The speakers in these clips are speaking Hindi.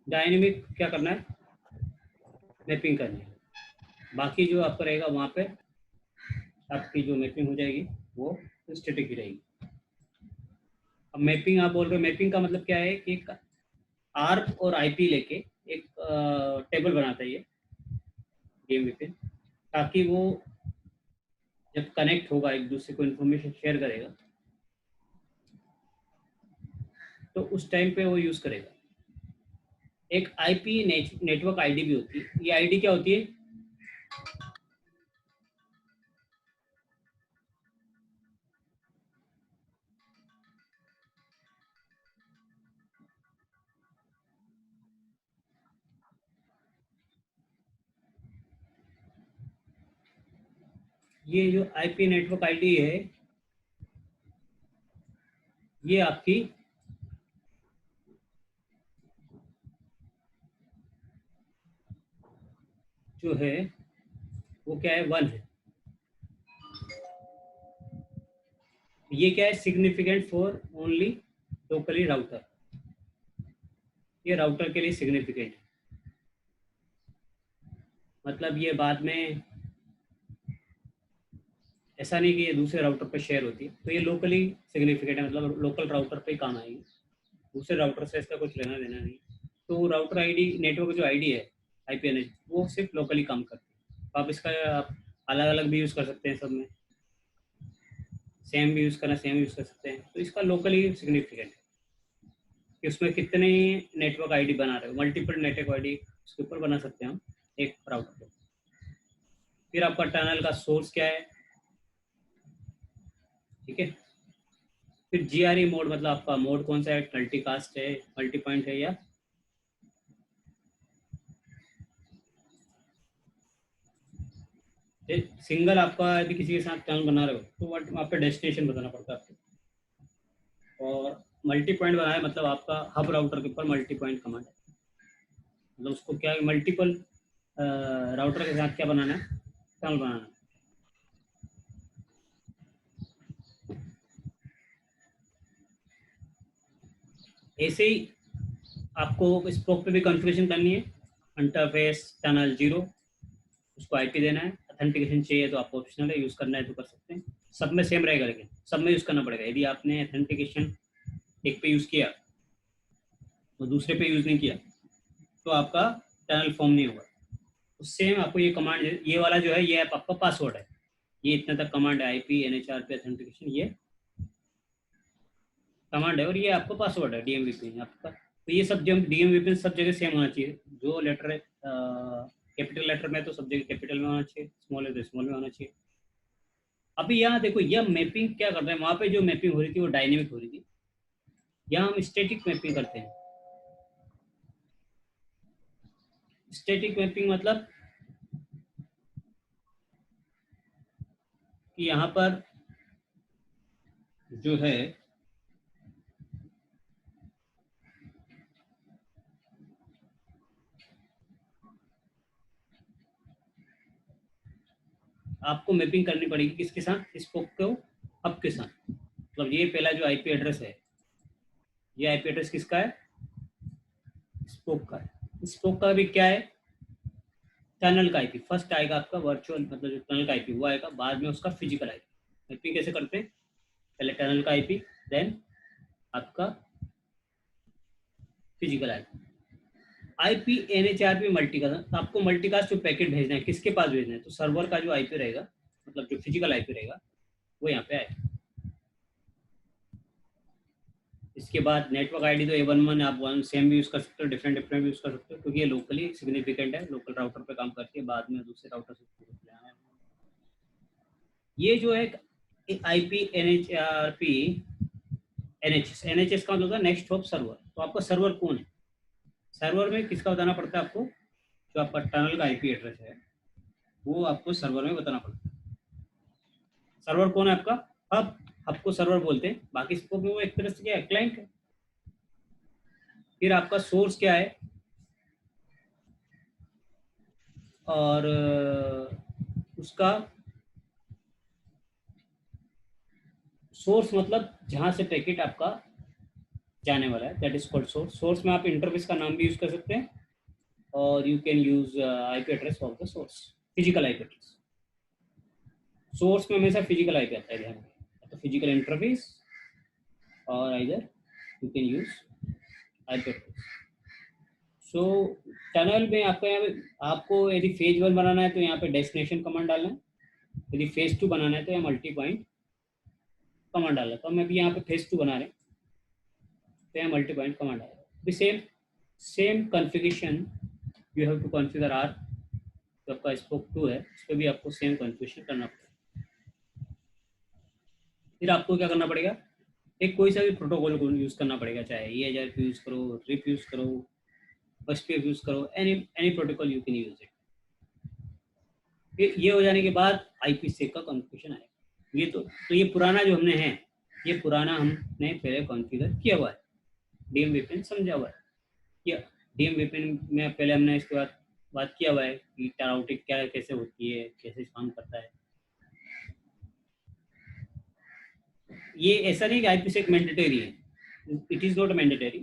डायनेमिक क्या करना है, मैपिंग करनी है। बाकी जो आपका रहेगा वहाँ पे आपकी जो मैपिंग हो जाएगी वो स्टैटिक ही रहेगी। अब मैपिंग आप बोल रहे हो, मैपिंग का मतलब क्या है कि एक आर्क और आईपी लेके एक टेबल बनाता है ये गेम विपिन, ताकि वो जब कनेक्ट होगा एक दूसरे को इन्फॉर्मेशन शेयर करेगा तो उस टाइम पे वो यूज़ करेगा। एक आईपी नेटवर्क आईडी भी होती है। ये आईडी क्या होती है, ये जो आईपी नेटवर्क आईडी है ये आपकी जो है वो क्या है, 1 है। ये क्या है, significant for only locally router, ये राउटर के लिए सिग्निफिकेंट है। मतलब ये बाद में ऐसा नहीं कि ये दूसरे राउटर पर शेयर होती है, तो ये लोकली सिग्निफिकेंट है, मतलब लोकल राउटर पे ही काम आएगी, दूसरे राउटर से इसका कुछ लेना देना नहीं। तो राउटर आईडी, नेटवर्क जो आईडी है आईपीएनएच, वो सिर्फ लोकली काम करती है। तो आप इसका आप अलग अलग भी यूज़ कर सकते हैं, सब में सेम भी यूज़ करना, सेम यूज़ कर सकते हैं। तो इसका लोकली सिग्निफिकेंट है कि उसमें कितने नेटवर्क आईडी बना रहे हो, मल्टीपल नेटवर्क आईडी उसके ऊपर बना सकते हैं हम एक राउटर पे। फिर आपका टनल का सोर्स क्या है, ठीक है। फिर जीआरई मोड, मतलब आपका मोड कौन सा है, मल्टीकास्ट है, मल्टी पॉइंट है, या सिंगल। आपका यदि किसी के साथ टनल बना रहे हो तो वहाँ पे डेस्टिनेशन बताना पड़ता है आपको। और मल्टी पॉइंट बनाए मतलब आपका हब राउटर के ऊपर मल्टी पॉइंट कमांड है, मतलब उसको क्या मल्टीपल राउटर के साथ क्या बनाना है, टनल बनाना है। ऐसे ही आपको स्पोक पे भी कॉन्फ़िगरेशन करनी है। इंटरफेस टनल 0, उसको आईपी देना है। ऑथेंटिकेशन चाहिए तो आपको ऑप्शनल है, यूज़ करना है तो कर सकते हैं। सब में सेम रहेगा, लेकिन सब में यूज़ करना पड़ेगा। यदि आपने ऑथेंटिकेशन एक पे यूज़ किया तो दूसरे पे यूज़ नहीं किया तो आपका टनल फॉर्म नहीं होगा। तो सेम आपको ये कमांड, ये वाला जो है ये आपका पासवर्ड है, ये इतना तक कमांड है, आईपी एनएचआर पे ऑथेंटिकेशन, ये कमांड है और ये आपका पासवर्ड है डीएमवीपी आपका। तो ये सब जब डीएमवीपी सब जगह सेम होना चाहिए। जो लेटर है कैपिटल लेटर में तो सब जगह कैपिटल में होना चाहिए, स्मॉल है तो स्मॉल में होना चाहिए। अभी यहाँ देखो, यह मैपिंग क्या कर रहे हैं, वहाँ पे जो मैपिंग हो रही थी वो डायनेमिक हो रही थी, यहाँ हम स्टैटिक मैपिंग करते हैं। स्टैटिक मैपिंग मतलब कि यहाँ पर जो है आपको मैपिंग करनी पड़ेगी किसके साथ, स्पोक को हब के साथ। मतलब ये पहला जो आईपी एड्रेस है, ये आईपी एड्रेस किसका है, स्पोक का है। स्पोक का भी क्या है, टनल का आईपी। फर्स्ट आएगा आपका वर्चुअल, मतलब जो टनल का आईपी वो आएगा, बाद में उसका फिजिकल आईपी। मैपिंग कैसे करते हैं, पहले टनल का आईपी, देन आपका फिजिकल आईपी। आईपी एनएचआरपी मल्टीकास्ट, तो आपको मल्टीकास्ट जो पैकेट भेजना है किसके पास भेजना है, तो सर्वर का जो आईपी रहेगा, मतलब जो फिजिकल आईपी रहेगा वो यहाँ पे आएगा। इसके बाद नेटवर्क आईडी तो A11 आप वन सेम भी यूज़ कर सकते हो, डिफरेंट डिफरेंट भी यूज़ कर सकते हो, क्योंकि ये लोकली सिग्निफिकेंट है, लोकल राउटर पे काम करती है, बाद में दूसरे राउटर से लेना है। ये जो है I P N H R P N H S का मतलब नेक्स्ट हॉप सर्वर। तो आपका सर्वर कौन है, सर्वर में किसका बताना पड़ता है आपको, जो आपका टनल का आईपी एड्रेस है वो आपको सर्वर में बताना पड़ता है। सर्वर कौन है आपका, हब। हब को सर्वर बोलते हैं, बाकी स्पोक में वो एक तरह से क्या है, क्लाइंट है। फिर आपका सोर्स क्या है, और उसका सोर्स मतलब जहां से पैकेट आपका जाने वाला है, that is called source. Source में आप इंटरफेस का नाम भी यूज कर सकते हैं, और you can use IP address of the source, physical IP address. Source में हमेशा फिजिकल आईपी आता है, ध्यान रखिए, तो फिजिकल इंटरफेस और either you can use IP address. So tunnel में आपको यहाँ पे, आपको यदि फेज 1 बनाना है तो यहाँ पे डेस्टिनेशन कमांड डालना है, यदि फेज 2 बनाना है तो यहाँ मल्टी पॉइंट कमांड डालना है। तो हम अभी यहाँ पे फेज 2 बना रहे हैं, तो यहाँ मल्टी पॉइंट कमांड डालना है। Same same configuration you have to configure are, जो आपका स्पोक 2 है उस पर भी आपको सेम कॉन्फ़िगरेशन करना पड़ेगा। फिर आपको क्या करना पड़ेगा, एक कोई सा भी प्रोटोकॉल को यूज़ करना पड़ेगा, चाहे EHRP यूज़ करो, रिप यूज़ करो, बसपीएफ यूज़ करो, any protocol you can use it. ये हो जाने के बाद IPsec का कॉन्फ़िगरेशन आएगा। तो ये पुराना जो हमने है, ये पुराना हमने पहले कॉन्फ़िगर किया हुआ है, DMVPN समझा हुआ है। या DMVPN में पहले हमने इसके बाद बात किया हुआ है कि राउटिंग क्या कैसे होती है, कैसे काम करता है। ये ऐसा नहीं कि IPsec मैंडेटरी है, it is not mandatory,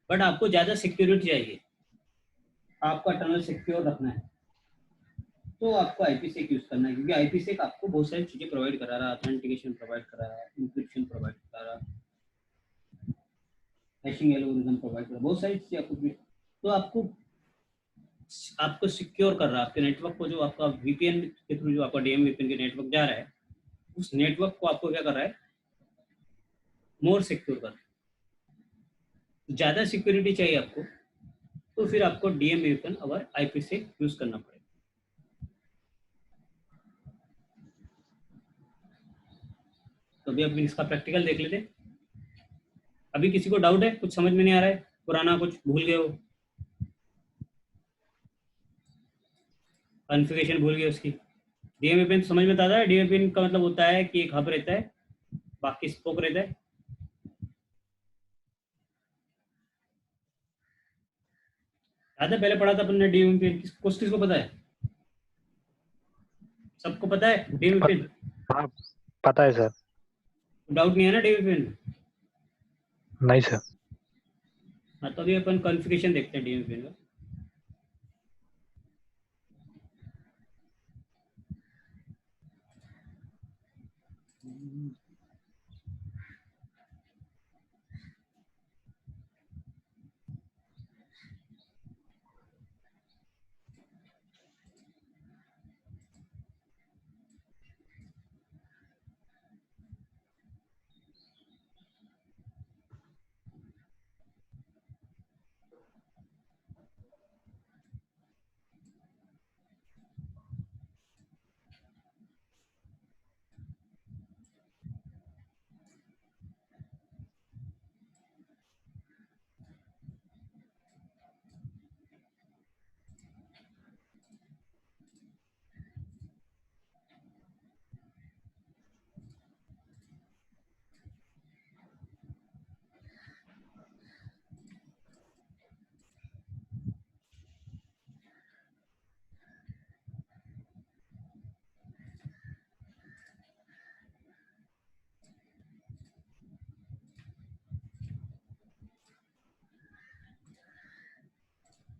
but आपको ज़्यादा सिक्योरिटी चाहिए, आपका टनल सिक्योर रखना है, तो आपको IPsec यूज़ करना है, क्योंकि IPsec आपको बहुत सारी चीज़ें प्रोवाइड करा रहा है, ऑथेंटिकेशन प्रोवाइड करा रहा है, इंक्रिप्शन प्रोवाइड करा रहा है, हैशिंग एल्गोरिथम प्रोवाइड करा, बहुत सारी चीज़ें आपको, तो आपको सिक्योर कर रहा है आपके नेटवर्क को। जो आपका VPN के थ्रू जो आपका DMVPN के नेटवर्क जा रहा है, उस नेटवर्क को आपको क्या कर रहा है, मोर सिक्योर कर रहा है। ज़्यादा सिक्योरिटी चाहिए आपको, तो फिर आपको DMVPN और IPsec यूज़ करना पड़ेगा। तो अभी हम इसका प्रैक्टिकल देख लेते हैं। अभी किसी को डाउट है, कुछ समझ में नहीं आ रहा है, पुराना कुछ भूल गए हो, कॉन्फ़िगरेशन भूल गए उसकी। DMVPN समझ में आता है। DMVPN का मतलब होता है कि एक हब रहता है, बाकी स्पोक रहता है। याद है पहले पढ़ा था अपन ने DMVPN, किसको पता है? सबको पता है DMVPN? हाँ पता है सर। डाउट नहीं है ना DMVPN? नहीं सर। हाँ, तो अभी अपन कॉन्फ़िगरेशन देखते हैं DMVPN का।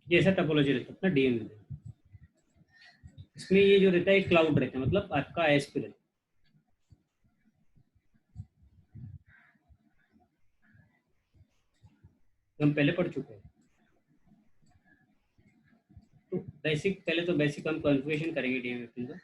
ये ऐसा टोपोलॉजी रहता है अपना DMVPN। इसमें ये जो रहता है क्लाउड रहता है, मतलब आपका ISP रहता है। हम पहले पढ़ चुके हैं। तो पहले तो बेसिक हम कॉन्फ़िगरेशन करेंगे DMVPN का।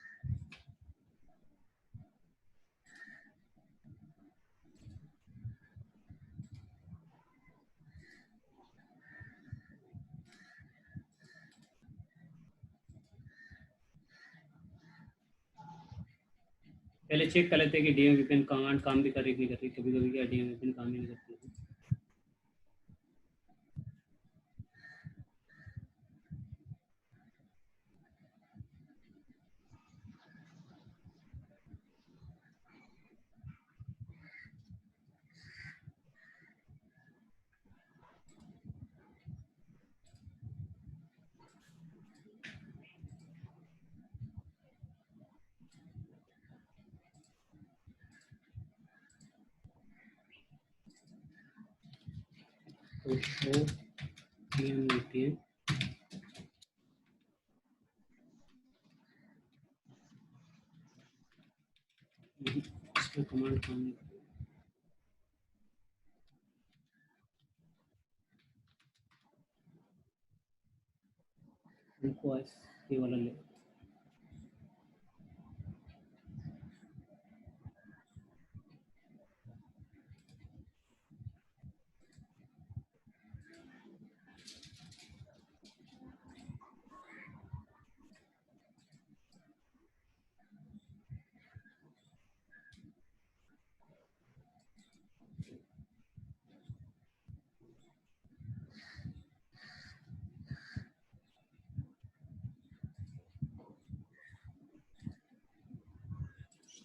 पहले चेक कर लेते हैं कि DMVPN कमांड काम भी कर रही नहीं कर रही। कभी कभी क्या DMVPN काम ही नहीं करती। तो शो पीएम वीपीएन इसमें कमांड काम नहीं करेगा। उनको ये वाला ले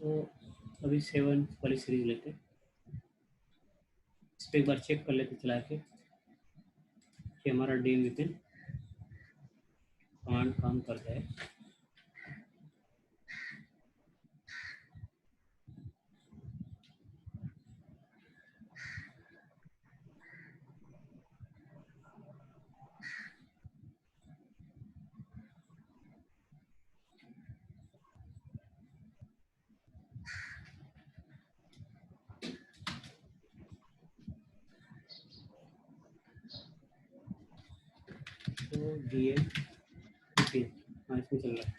तो अभी 7 वाली सीरीज लेते हैं। इस पर एक बार चेक कर लेते चला के कि हमारा डी विपिन कमांड काम कर जाए। तो डी एम विपिन हाँ इसमें चल रहा है।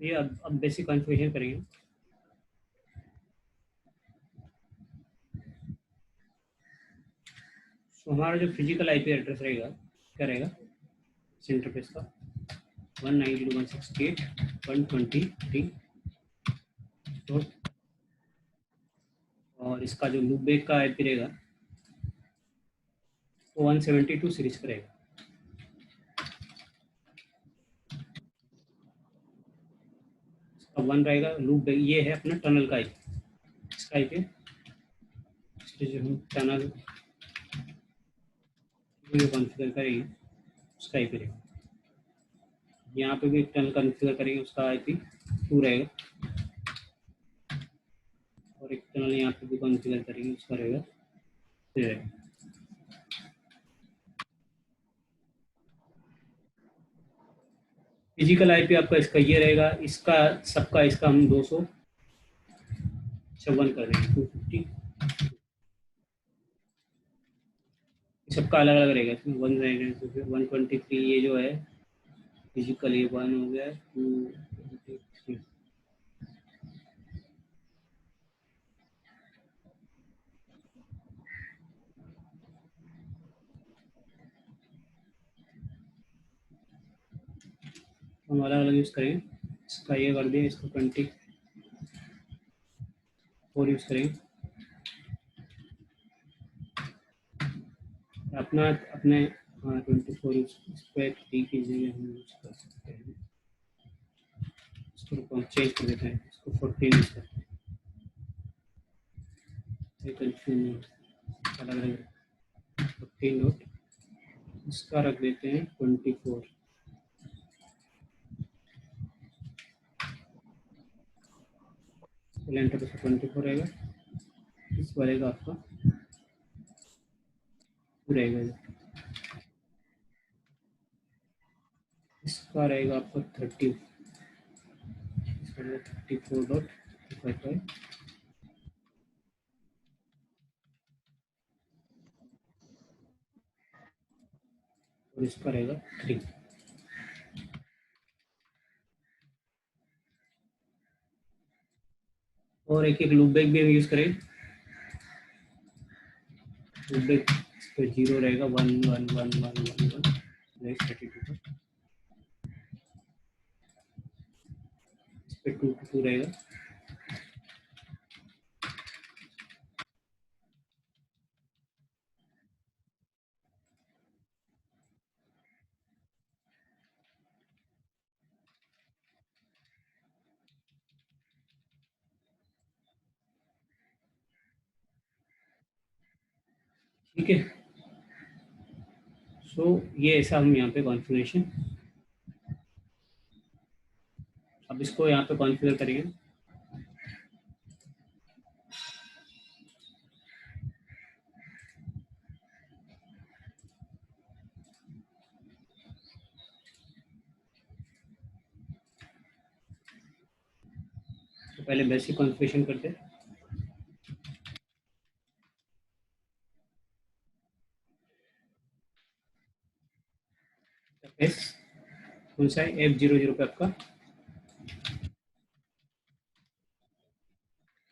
ये अब बेसिक कॉन्फ़िगरेशन करेंगे। तो हमारा जो फिजिकल आईपी एड्रेस रहेगा क्या रहेगा इस इंटरफेस का 192.168.123 और इसका जो लूप बैक का आईपी रहेगा वो 172 सीरीज का रहेगा। इसका 1 रहेगा लूप बैक। ये है अपना टनल का आईपी। इसका आईपी जो हम टनल जो कॉन्फ़िगर करेंगे उसका आईपी रहेगा। यहाँ पे भी एक टनल कॉन्फ़िगर करेंगे उसका आईपी 2 रहेगा और एक टनल यहाँ पे भी कॉन्फ़िगर करेंगे उसका रहेगा 3 रहेगा। फिजिकल आईपी आपका इसका ये रहेगा। इसका सबका इसका हम 256 कर देंगे 250। सबका अलग अलग रहेगा। इसमें 1 रहेगा 123 ये जो है फिजिकल ये 1 हो गया 2 हम अलग अलग यूज़ करेंगे। इसका ये कर दिया, इसको 24 यूज़ करेंगे। अपना अपने 24 इस पर 3 की जगह हम यूज़ कर सकते हैं। इसको हम चेंज कर देते हैं, इसको 14 यूज़ करते हैं। ये कंफ्यूज अलग अलग 14 नोट, इसका रख देते हैं 24। लेंटर पे 24 रहेगा, इस वाले का आपका रहेगा, इसका रहेगा आपका 30, इसका रहेगा 34.55 और इसका रहेगा 3। और एक एक लूप बैक भी हम यूज़ करें। लूप बैक इस पर 0 रहेगा, 1 1 1 1 1 1 नेक्स्ट 32 का, इस पर 2 2 रहेगा। ठीक है, सो ये ऐसा हम यहाँ पे कॉन्फ़िगरेशन, अब इसको यहाँ पे कॉन्फ़िगर करेंगे। तो पहले बेसिक कॉन्फ़िगरेशन करते हैं। एस कौन सा है, F00 पे आपका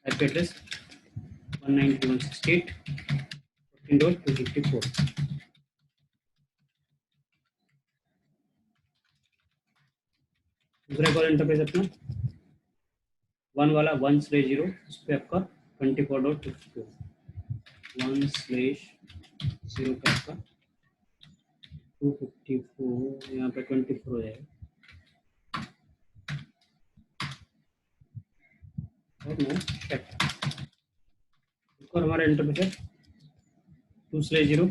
IP एड्रेस 192.168.14.254। दूसरा कॉल इंटरफेस अपना 1 वाला 1/0, इस पर आपका 24.52, 1/0 पे आपका 254, यहाँ पे 24 हो जाएगा। और नो शेट, और हमारा इंटरफेस 2/0,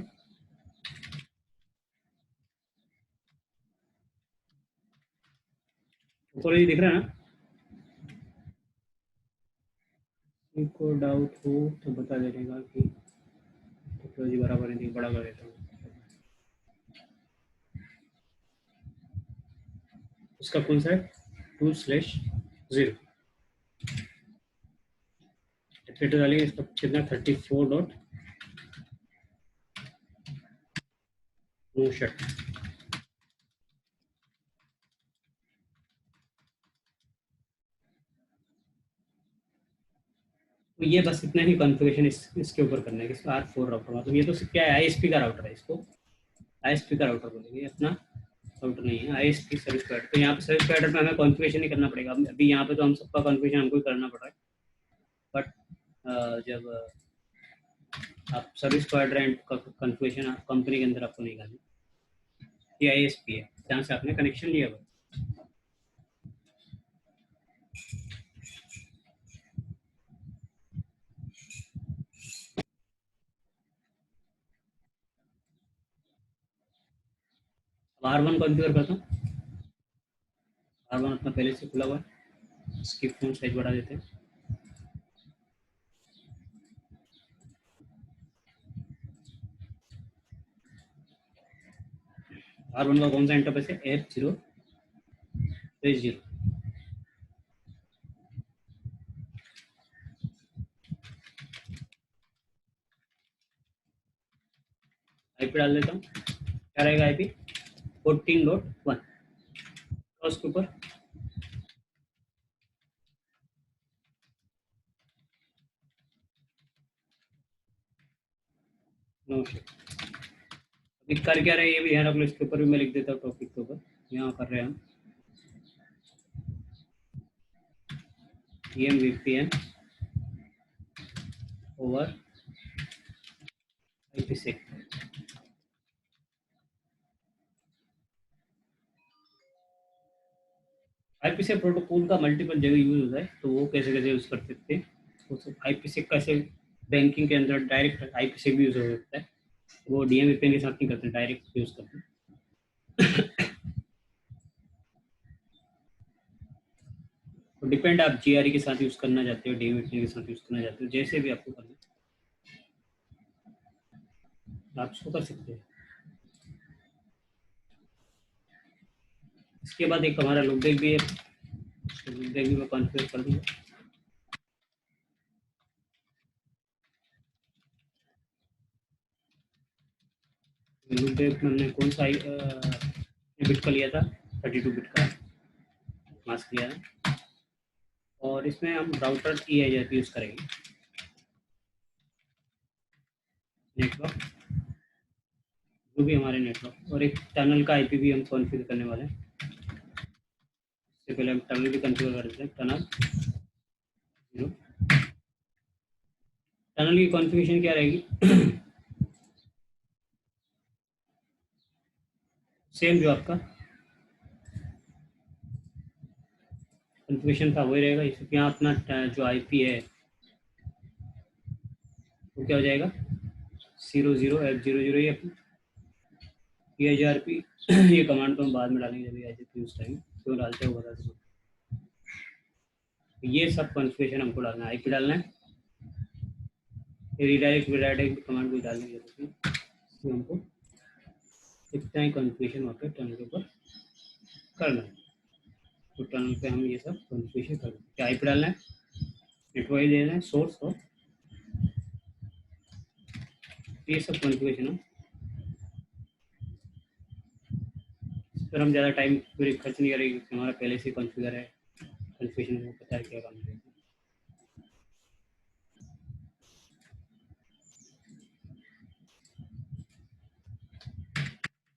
ऊपर ये दिख रहा है ना। को डाउट हो तो बता देगा कि टेक्नोलॉजी बराबर नहीं, बड़ा कर देता हूँ। उसका कौन सा है 2/0, फिर डालेंगे इसका कितना 34 डॉट नो शट। तो ये बस इतना ही कॉन्फ़िगरेशन इसके ऊपर करना है कि इसका R4 राउटर, मतलब ये तो क्या है, ISP का राउटर है, इसको ISP का राउटर बोलेंगे, अपना राउटर नहीं है, ISP सर्विस प्रोवाइडर। तो यहाँ पे सर्विस प्रोवाइडर में हमें कॉन्फ़िगरेशन नहीं करना पड़ेगा, अभी यहाँ पे तो हम सबका कॉन्फ़िगरेशन हमको ही करना पड़ रहा है। बट जब आप service provider and configuration company के अंदर आपको नहीं करना, ये ISP है जहाँ से आपने कनेक्शन लिया हुआ। R1 कॉन्फ़िगर करता हूँ, R1 अपना पहले से खुला हुआ है, इसकी फ़ॉन्ट साइज बढ़ा देते हैं। R1 का कौन सा इंटरफेस है, F0/0। IP डाल देता हूँ, क्या रहेगा IP 14.1, उसके ऊपर नो शेट। अभी कर क्या रहे हैं ये भी ध्यान रख लो, इसके ऊपर भी मैं लिख देता हूँ टॉपिक के ऊपर, यहाँ कर रहे हैं हम DMVPN over IPsec। IPsec protocol का मल्टीपल जगह यूज होता है, तो वो कैसे कैसे यूज कर सकते हैं, तो IPsec कैसे बैंकिंग के अंदर डायरेक्ट IPsec भी यूज हो सकता है, वो DMVPN के साथ नहीं करते, डायरेक्ट यूज करते हैं। तो डिपेंड आप GRE के साथ यूज करना चाहते हो, DMVPN के साथ यूज करना चाहते हो, जैसे भी आपको करना है आप उसको कर सकते हैं। इसके बाद एक हमारा लुकबैक भी है, लुकबैक भी मैं कॉन्फ़िगर कर दूंगा। लुकबैक में हमने कौन सा बिट का लिया था, 32 बिट का मास्क लिया है, और इसमें हम राउटर EIGRP यूज करेंगे, नेटवर्क जो भी हमारे नेटवर्क, और एक टनल का IP भी हम कॉन्फ़िगर करने वाले हैं। इससे पहले हम टनल भी कॉन्फ़िगर कर देते हैं, टनल टनल की कॉन्फ़िगरेशन क्या रहेगी, सेम जो आपका कॉन्फ़िगरेशन था वही रहेगा। इसमें यहाँ अपना जो IP है वो क्या हो जाएगा, 00F00, ये EIGRP ये कमांड तो हम बाद में डालेंगे जब EIGRP यूज करेंगे, क्यों डालते हो बता दो। ये सब कॉन्फ़िगरेशन हमको डालना है, IP डालना है, रिडायरेक्ट रिडायरेक्ट कमांड भी डालने की जरूरत है, तो हमको इतना ही कॉन्फ़िगरेशन वहाँ पे टर्न के ऊपर करना है। तो टर्न पे हम ये सब कॉन्फ़िगरेशन कर देंगे, IP डालना है, नेटवर्क देना है, सोर्स, और ये सब कॉन्फ़िगरेशन हम, फिर हम ज़्यादा टाइम पूरी खर्च नहीं करेंगे क्योंकि हमारा पहले से कॉन्फ़िगर है, कॉन्फ़िगरेशन में पता है क्या काम करेगा।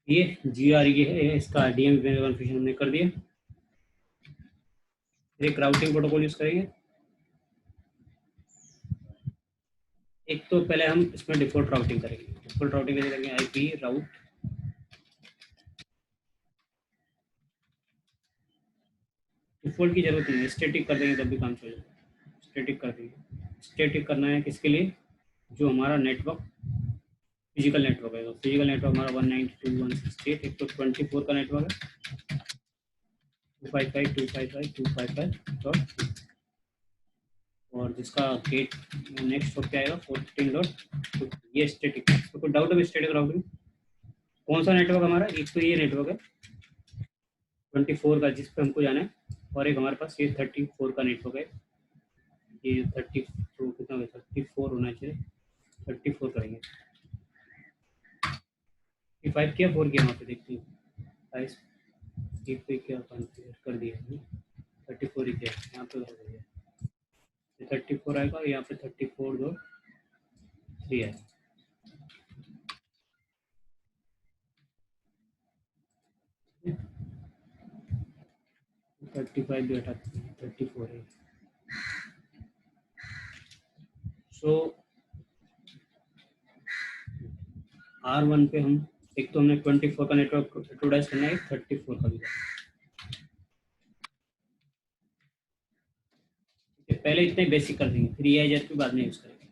ये GRE है, इसका DMVPN कॉन्फ़िगरेशन हमने कर दिया। एक राउटिंग प्रोटोकॉल यूज करेंगे। एक तो पहले हम इसमें डिफॉल्ट राउटिंग करेंगे, डिफॉल्ट राउटिंग कैसे करेंगे, IP राउट, डिफॉल्ट की जरूरत नहीं है, स्टैटिक कर देंगे तब भी काम चल जाएगा, स्टैटिक कर देंगे। स्टैटिक करना है किसके लिए, जो हमारा नेटवर्क फिजिकल नेटवर्क है, तो फिजिकल नेटवर्क हमारा 192.168, एक तो 24 का नेटवर्क है, 255.255.255.2, और जिसका गेट नेक्स्ट होकर आएगा 14.2, ये स्टैटिक। तो कोई डाउट है स्टैटिक राउटिंग, कौन सा नेटवर्क हमारा, एक तो ये नेटवर्क है 24 का जिस पे हमको जाना है, और एक हमारे पास ये 34 का नेटवर्क है, ये 30 तो कितना होगा, 34 होना चाहिए, 34 करेंगे, 5 किया 4 किया, वहाँ पे देखते हैं प्राइस एक पे क्या कॉन्फ़िगर कर दिया है, 34 ही किया यहाँ पे कर दिया, 34 आएगा, यहाँ पे 34.3 है, 35 भी हटा 34 है। सो R1 पे हम, एक तो हमने 24 का नेटवर्क इंट्रोड्यूस करना है, 34 का भी पहले इतने बेसिक कर देंगे, फिर EIGRP बाद में यूज करेंगे।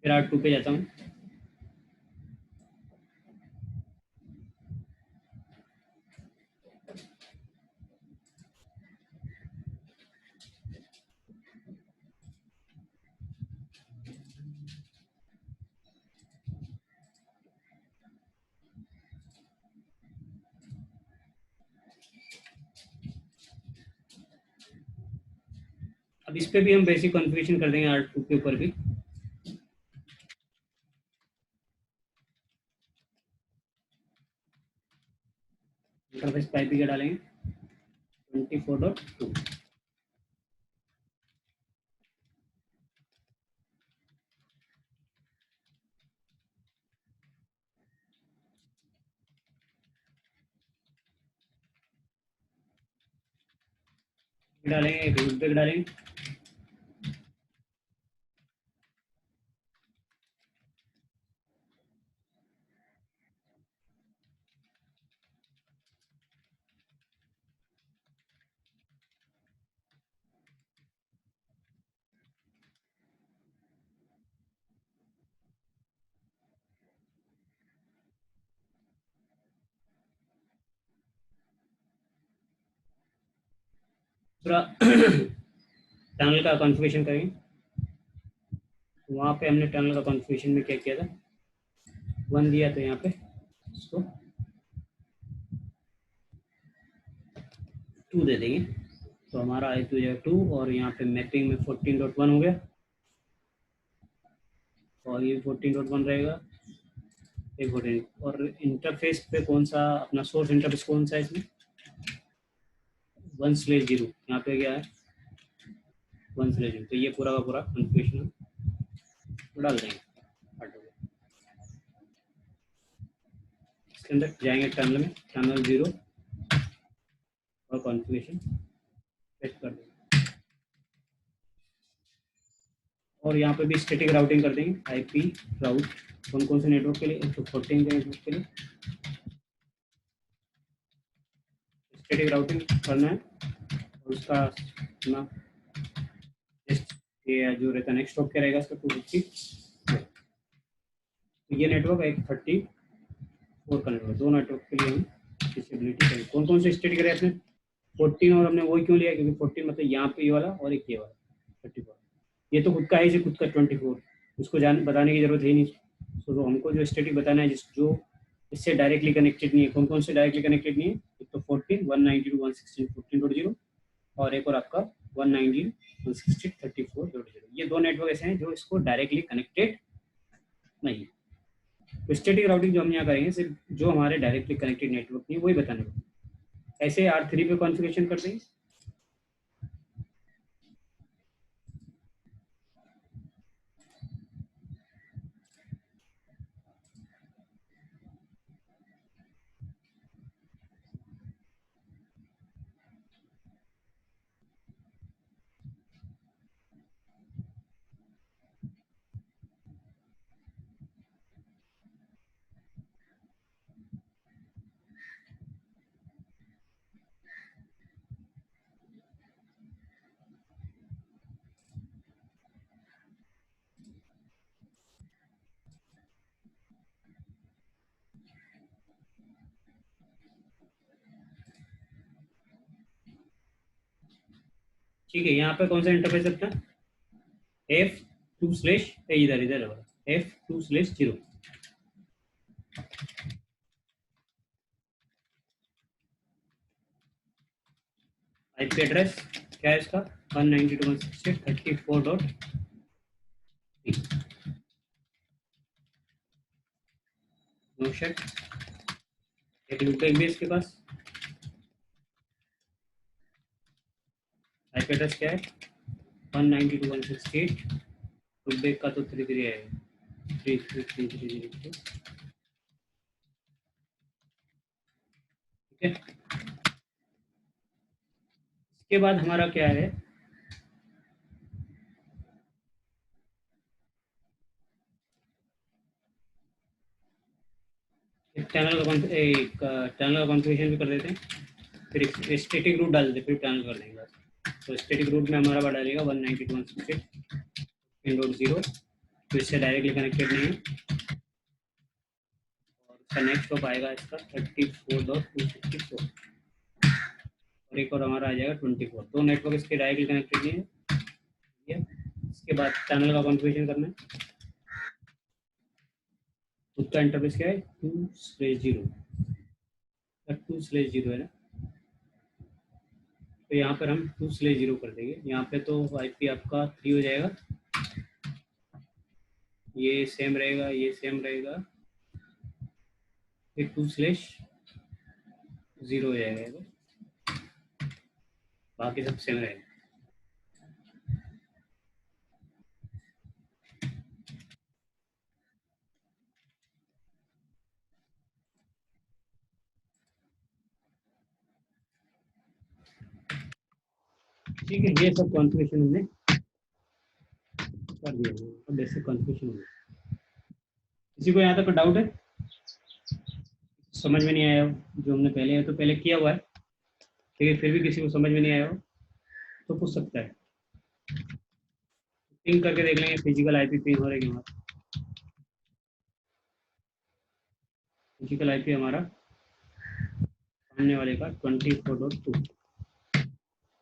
फिर R2 पे जाता हूँ, अब इस पे भी हम बेसिक कॉन्फ़िगरेशन कर देंगे R2 के ऊपर भी। इंटरफेस पे IP का डालेंगे 24.2, डालेंगे, एक रूट ब्रेक डालेंगे। पूरा टनल का कॉन्फ़िगरेशन करेंगे। वहाँ पे हमने टनल का कॉन्फ़िगरेशन में क्या किया था, 1 दिया था, यहाँ पे इसको 2 दे देंगे, तो हमारा आई पी हो जाएगा 2, और यहाँ पे मैपिंग में 14.1 हो गया, और ये 14.1 रहेगा, एक 14। और इंटरफेस पे कौन सा अपना सोर्स इंटरफेस कौन सा है इसमें, 1/0, यहाँ पे क्या है 1/0, तो ये पूरा का पूरा कॉन्फ़िगरेशन डाल देंगे। इसके अंदर जाएंगे टर्मिनल में, टर्मिनल 0 और कॉन्फ़िगरेशन सेट कर देंगे, और यहाँ पे भी स्टैटिक राउटिंग कर देंगे। आईपी राउट कौन कौन से नेटवर्क के लिए, 114 के नेटवर्क के लिए स्टैटिक राउटिंग करना है, और उसका अपना ये जो रहता है नेक्स्ट हॉप क्या रहेगा इसका 250। तो ये नेटवर्क एक 34 का नेटवर्क, दो नेटवर्क के लिए हम डिसेबिलिटी करें। कौन कौन से स्टैटिक रहे अपने 14, और हमने वही क्यों लिया क्योंकि 14 मतलब यहाँ पे ये वाला और एक ये वाला 34, ये तो खुद का है, खुद का 24, उसको जान बताने की जरूरत है नहीं। तो हमको जो स्टैटिक बताना है जो इससे डायरेक्टली कनेक्टेड नहीं है, कौन कौन से डायरेक्टली कनेक्टेड नहीं है, एक तो 14, 192.168.14.0, और एक और आपका 192.168.34.0। ये दो नेटवर्क ऐसे हैं जो इसको डायरेक्टली कनेक्टेड नहीं है। तो स्टैटिक राउटिंग जो हम यहाँ करेंगे सिर्फ जो हमारे डायरेक्टली कनेक्टेड नेटवर्क नहीं वही बताने को। ऐसे R3 पे कॉन्फ़िगरेशन कर देंगे। ठीक है, यहाँ पे कौन सा इंटरफेस अपना F2/ इधर इधर F2/0। आईपी एड्रेस क्या है इसका 192.168.34.3। नो शट, एक लूप भी है इसके पास। आईपी एड्रेस क्या है 192.168, लूप का तो 33 है, 33333। ठीक है, इसके बाद हमारा क्या है, एक टनल का कॉन्फ़िगरेशन भी कर देते हैं, फिर एक स्टैटिक रूट डाल देते हैं, फिर टनल कर देंगे बस। तो स्टैटिक रूट में हमारा डालेगा 192.168.0, तो इससे डायरेक्टली कनेक्टेड नहीं है, और उसका नेक्स्ट हॉप आएगा इसका 34.264, और एक और हमारा आ जाएगा 24। दो नेटवर्क इसके डायरेक्टली कनेक्टेड नहीं है। इसके बाद टनल का कॉन्फ़िगरेशन करना है, उसका इंटरफेस क्या है 2/0, 2/0 है ना, तो यहाँ पर हम 2/0 कर देंगे। यहाँ पे तो आईपी आपका 3 हो जाएगा, ये सेम रहेगा, ये सेम रहेगा, ये 2/0 हो जाएगा, बाकी सब सेम रहेगा। ठीक है, ये सब कॉन्फ़िगरेशन हमने कर दिया है, अब बेसिक कॉन्फ़िगरेशन हो गया। किसी को यहाँ तक डाउट है, समझ में नहीं आया हो? जो हमने पहले तो पहले किया हुआ है, ठीक है, फिर भी किसी को समझ में नहीं आया हो तो पूछ सकता है। पिंग करके देख लेंगे फिजिकल आईपी पिंग हो रही है हमारा। फिजिकल आईपी हमारा सामने वाले का 24.2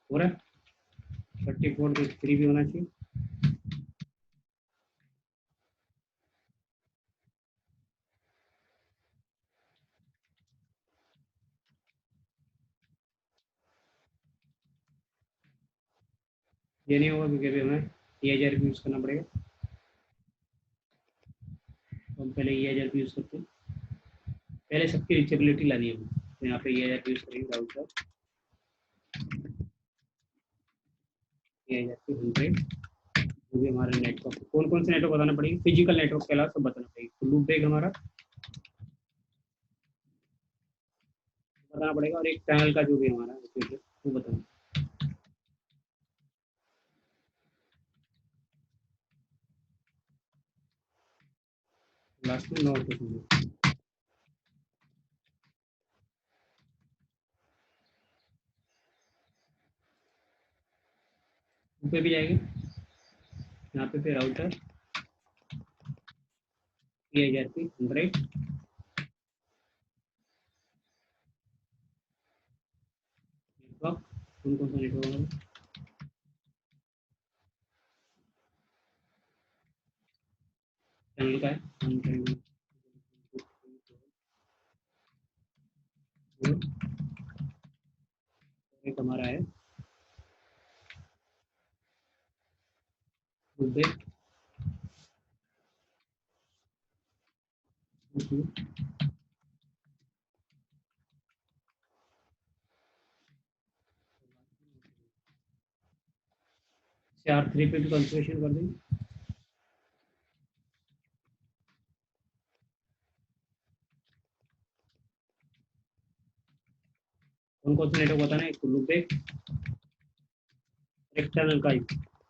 हो रहा है, 34.3 भी होना चाहिए। ये नहीं होगा क्योंकि अभी हमें EIGRP यूज़ करना पड़ेगा, तो हम पहले EIGRP यूज़ करते हैं। पहले सबकी रीचेबिलिटी लानी है, तो यहाँ पे EIGRP यूज़ करेंगे राउटर EIGRP 100, जो भी हमारा नेटवर्क, कौन कौन से नेटवर्क बताना पड़ेगी, फिजिकल नेटवर्क के अलावा सब बताना पड़ेगा। तो लूप बैग हमारा बताना पड़ेगा, और एक चैनल का जो भी हमारा वो बताना। लास्ट में नोट पे भी जाएंगे, यहाँ पे फिर राउटर EIGRP 100, नेटवर्क कौन कौन सा नेटवर्क होगा, चैनल का है एक हमारा है लूप बैग 2, R3 पे भी कॉन्फ़िगरेशन कर देंगे। कौन कौन से नेटवर्क बताना है, एक लूप बैग, एक्सटर्नल का ही।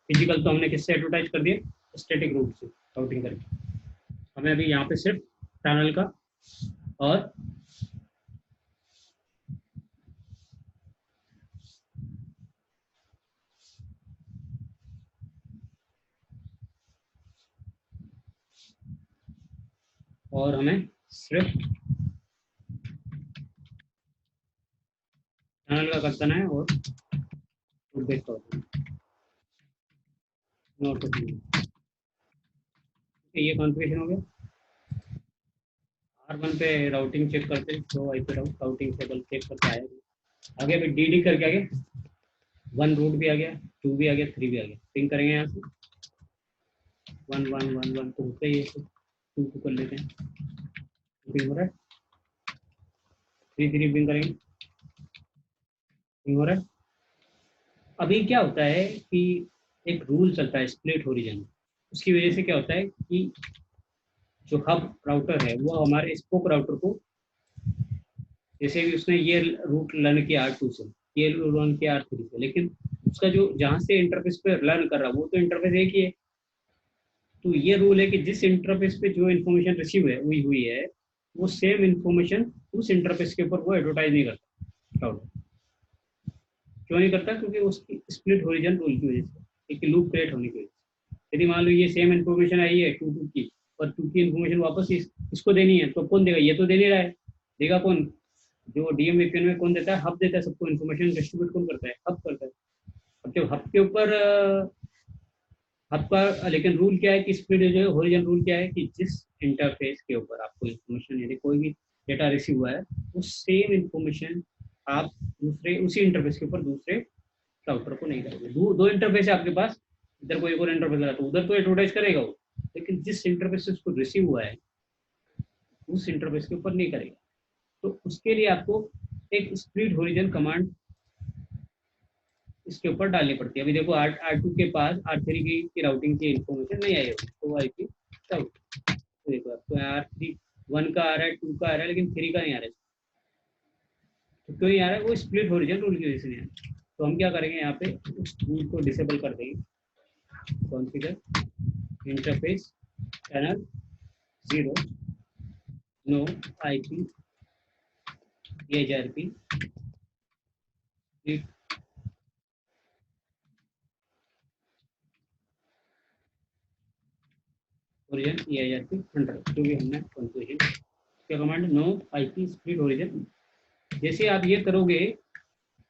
फिजिकल तो हमने किससे एडवर्टाइज कर दिया, स्टैटिक रूट से राउटिंग करके। हमें अभी यहाँ पे सिर्फ टनल का और हमें सिर्फ टनल का करना है और लूप बैग का होता है, और कुछ नहीं। ये कॉन्फ़िगरेशन हो गया। R1 पे राउटिंग चेक करते हैं, तो IP राउटिंग टेबल चेक करके आएगा। आगे अभी DD करके आगे 1 रूट भी आ गया, 2 भी आ गया, 3 भी आ गया। पिंग करेंगे यहाँ से 1 1 1 1 तो होता ही है, 2 को कर लेते हैं, पिंग हो रहा है। 3 3 पिंग करेंगे, पिंग हो रहा है। अभी क्या होता है कि एक रूल चलता है स्प्लिट ओरिजिन, उसकी वजह से क्या होता है कि जो हब राउटर है वो हमारे स्पोक राउटर को, जैसे भी उसने ये रूट लर्न किया R2 से, ये लर्न किया R3 से, लेकिन उसका जो जहाँ से इंटरफेस पे लर्न कर रहा है वो तो इंटरफेस एक ही है। तो ये रूल है कि जिस इंटरफेस पे जो इन्फॉर्मेशन रिसीव है हुई हुई है, वो सेम इन्फॉर्मेशन उस इंटरफेस के ऊपर वो एडवर्टाइज नहीं करता राउटर। क्यों नहीं करता, क्योंकि उसकी स्प्लिट ओरिजिन रूल की वजह से, एक लूप क्रिएट होने की वजह से। यदि मान लो ये सेम इन्फॉर्मेशन आई है 2 की, और 2 की इन्फॉर्मेशन वापस इसको देनी है, तो कौन देगा, ये तो दे नहीं रहा है, देगा कौन, जो डीएम वीपीएन में कौन देता है, हब देता है सबको इन्फॉर्मेशन डिस्ट्रीब्यूट कौन करता है, हब करता है। अब जब हब के ऊपर हब का, लेकिन रूल क्या है कि स्प्लिट जो हॉरिजॉन्टल रूल क्या है कि जिस इंटरफेस के ऊपर आपको इन्फॉर्मेशन, यदि कोई भी डेटा रिसीव हुआ है, उस सेम इन्फॉर्मेशन आप दूसरे उसी इंटरफेस के ऊपर दूसरे राउटर को नहीं करोगे। दो इंटरफेस है आपके पास, इधर कोई और इंटरफेस लगा तो उधर तो एडवर्टाइज करेगा वो, लेकिन जिस इंटरफेस से उसको रिसीव हुआ है उस इंटरफेस के ऊपर नहीं करेगा। तो उसके लिए आपको एक स्प्लिट हॉरिजॉन्टल कमांड इसके ऊपर डालनी पड़ती है। अभी देखो R2 के पास R3 की राउटिंग की इन्फॉर्मेशन नहीं आई होगी, तो आईपी राउट, तो देखो आपको R3 1 का आ रहा है, 2 का आ रहा है, लेकिन 3 का नहीं आ रहा है। तो क्यों नहीं आ रहा है, वो स्प्लिट हॉरिजॉन्टल रूल की वजह से नहीं आ रहा है। तो हम क्या करेंगे यहाँ पे उस टूल को डिसेबल कर देंगे, configure interface channel 0 no IP EIGRP origin EIGRP 100 जो भी हमने कॉन्फ़िगरेशन क्या command no IP split origin. जैसे आप ये करोगे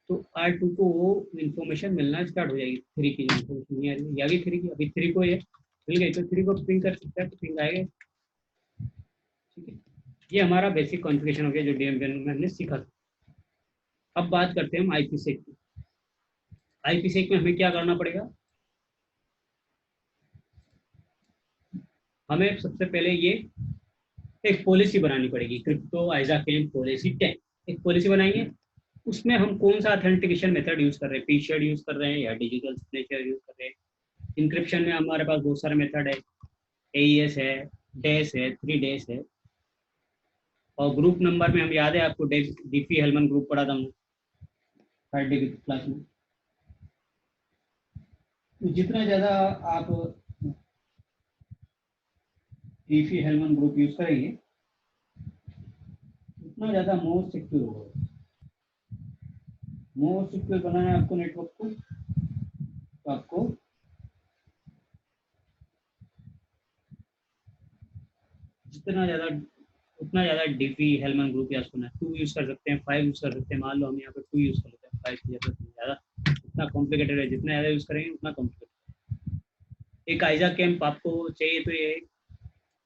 तो R2 को वो इन्फॉर्मेशन मिलना स्टार्ट हो जाएगी। 3 की इन्फॉर्मेशन नहीं आ रही है, 3 की, अभी 3 को ये मिल गई तो 3 को पिंग कर सकता है तो पिंग आएगा। ठीक है, ये हमारा बेसिक कॉन्फ़िगरेशन हो गया जो DMVN में हमने सीखा था। अब बात करते हैं हम IPsec की। IPsec में हमें क्या करना पड़ेगा, हमें सबसे पहले ये एक पॉलिसी बनानी पड़ेगी, क्रिप्टो आइजाकेम पॉलिसी 10। एक पॉलिसी बनाएंगे, उसमें हम कौन सा ऑथेंटिकेशन मेथड यूज कर रहे हैं, पीशेड यूज कर रहे हैं या डिजिटल सिग्नेचर यूज कर रहे हैं। इंक्रिप्शन में हमारे पास बहुत सारे मेथड है, AES है, डैश है, 3 डैश है। और ग्रुप नंबर में हम याद है आपको डीपी हेलमन ग्रुप पढ़ा था हमने थर्ड डे की क्लास में। तो जितना ज़्यादा आप डीपी हेलमन ग्रुप यूज करेंगे उतना ज़्यादा मोर सिक्योर होगा। मोर सिक्योर बनाना है आपको नेटवर्क को, तो आपको जितना ज़्यादा उतना ज़्यादा डीपी हेलमन ग्रुप यूज करना है। 2 यूज कर सकते हैं, 5 यूज कर सकते हैं। मान लो हम यहाँ पे 2 यूज कर लेते हैं, 5 की जरूरत नहीं ज़्यादा, उतना कॉम्प्लिकेटेड है, जितना ज़्यादा यूज करेंगे उतना कॉम्प्लिकेटेड। एक आइजा कैंप आपको चाहिए तो ये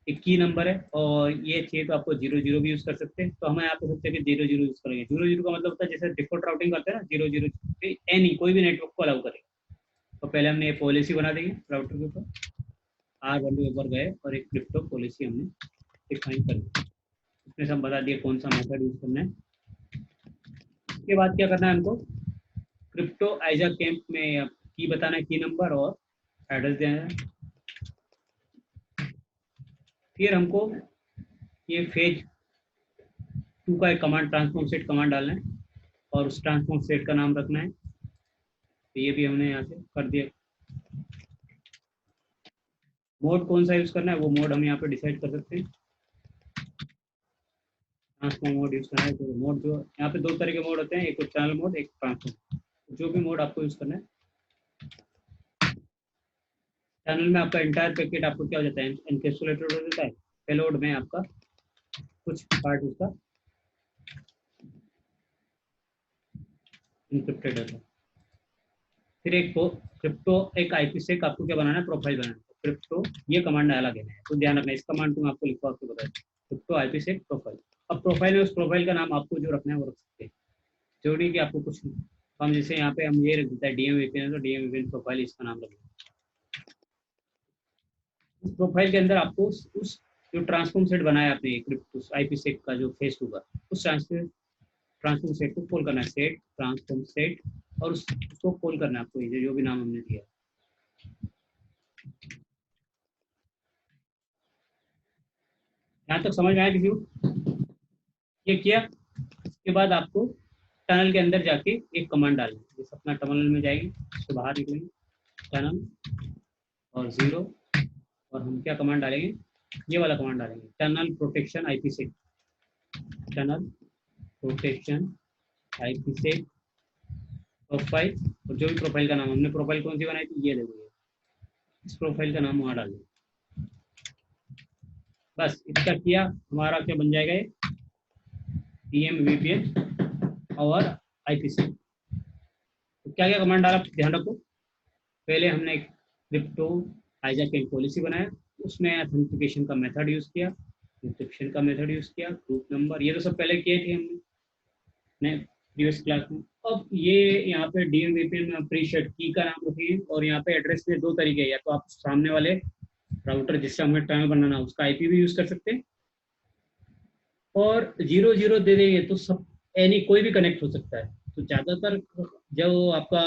एक की नंबर है, और ये चाहिए तो आपको 00 भी यूज कर सकते हैं। तो हमें यहाँ पे सबसे 00 यूज करेंगे। 00 का मतलब होता है जैसे डिफॉल्ट राउटिंग करते हैं ना, 00 एनी कोई भी नेटवर्क को अलाउ करेंगे। तो पहले हमने ये पॉलिसी बना देंगे राउटर के ऊपर, R वैल्यू ऊपर गए और एक क्रिप्टो पॉलिसी हमने डिफाइन कर दी। उसमें से हम बता दिए कौन सा मेथड यूज करना है। उसके बाद क्या करना है हमको, क्रिप्टो आइजा कैंप में की बताना है, की नंबर और एड्रेस देना है। फिर हमको ये फेज 2 का एक कमांड ट्रांसफॉर्म सेट कमांड डालना है और उस ट्रांसफॉर्म सेट का नाम रखना है। तो ये भी हमने यहाँ से कर दिया। मोड कौन सा यूज करना है वो मोड हम यहाँ पे डिसाइड कर सकते हैं। ट्रांसफॉर्म मोड यूज करना है तो मोड जो यहाँ पे 2 तरह के मोड होते हैं, एक चैनल मोड, एक ट्रांसफॉर्म। जो भी मोड आपको यूज करना है। चैनल में आपका इंटायर पैकेट आपको क्या हो जाता है, एनकैप्सुलेटेड हो जाता है। पेलोड में आपका कुछ पार्ट उसका इंक्रिप्टेड होता है। फिर एक क्रिप्टो एक IPsec आपको क्या बनाना है, प्रोफाइल बनाना है। क्रिप्टो ये कमांड अलग है, तो ध्यान रखना इस कमांड को मैं आपको लिखवा के बताया, क्रिप्टो IPsec प्रोफाइल। अब प्रोफाइल में उस प्रोफाइल का नाम आपको जो रखना है वो रख सकते हैं, जरूरी कि आपको कुछ हम जैसे यहाँ पे हम ये रख देता है DMVPN, तो DMVPN प्रोफाइल इसका नाम रख दें। इस प्रोफाइल के अंदर आपको उस जो ट्रांसफॉर्म सेट बनाया आपने क्रिप्टो IPsec का जो फेस 2 का, उस ट्रांसफॉर्म सेट को कॉल करना है, सेट ट्रांसफॉर्म सेट, और उसको कॉल करना है आपको, ये जो भी नाम हमने दिया। यहाँ तक समझ में आया किसी को? ये किया, इसके बाद आपको टनल के अंदर जाके एक कमांड डालना है। जैसे अपना टनल में जाएगी, उससे बाहर निकलेंगे, टनल और 0, और हम क्या कमांड डालेंगे, ये वाला कमांड डालेंगे, tunnel protection IPsec, tunnel protection IPsec profile. और जो भी प्रोफाइल का नाम, हमने प्रोफाइल कौन सी बनाई थी, ये देखो, इस प्रोफाइल का नाम वहाँ डाल दें। बस इसका किया, हमारा क्या बन जाएगा, ये DMVPN और IPsec। तो क्या क्या कमांड डाला ध्यान रखो। पहले हमने क्रिप्टो हाइजैकिंग पॉलिसी बनाया, उसमें ऑथेंटिकेशन का मेथड यूज किया, इंक्रिप्शन का मेथड यूज किया, ग्रुप नंबर, ये तो सब पहले किए थे हमने प्रीवियस क्लास में। अब ये यहाँ पे DMVPN में प्रीसेट की का नाम रखिए, और यहाँ पे एड्रेस में 2 तरीके हैं, या तो आप सामने वाले राउटर जिससे हमें टनल बनाना उसका IP भी यूज कर सकते हैं, और 00 दे देंगे तो सब एनी कोई भी कनेक्ट हो सकता है। तो ज़्यादातर जो आपका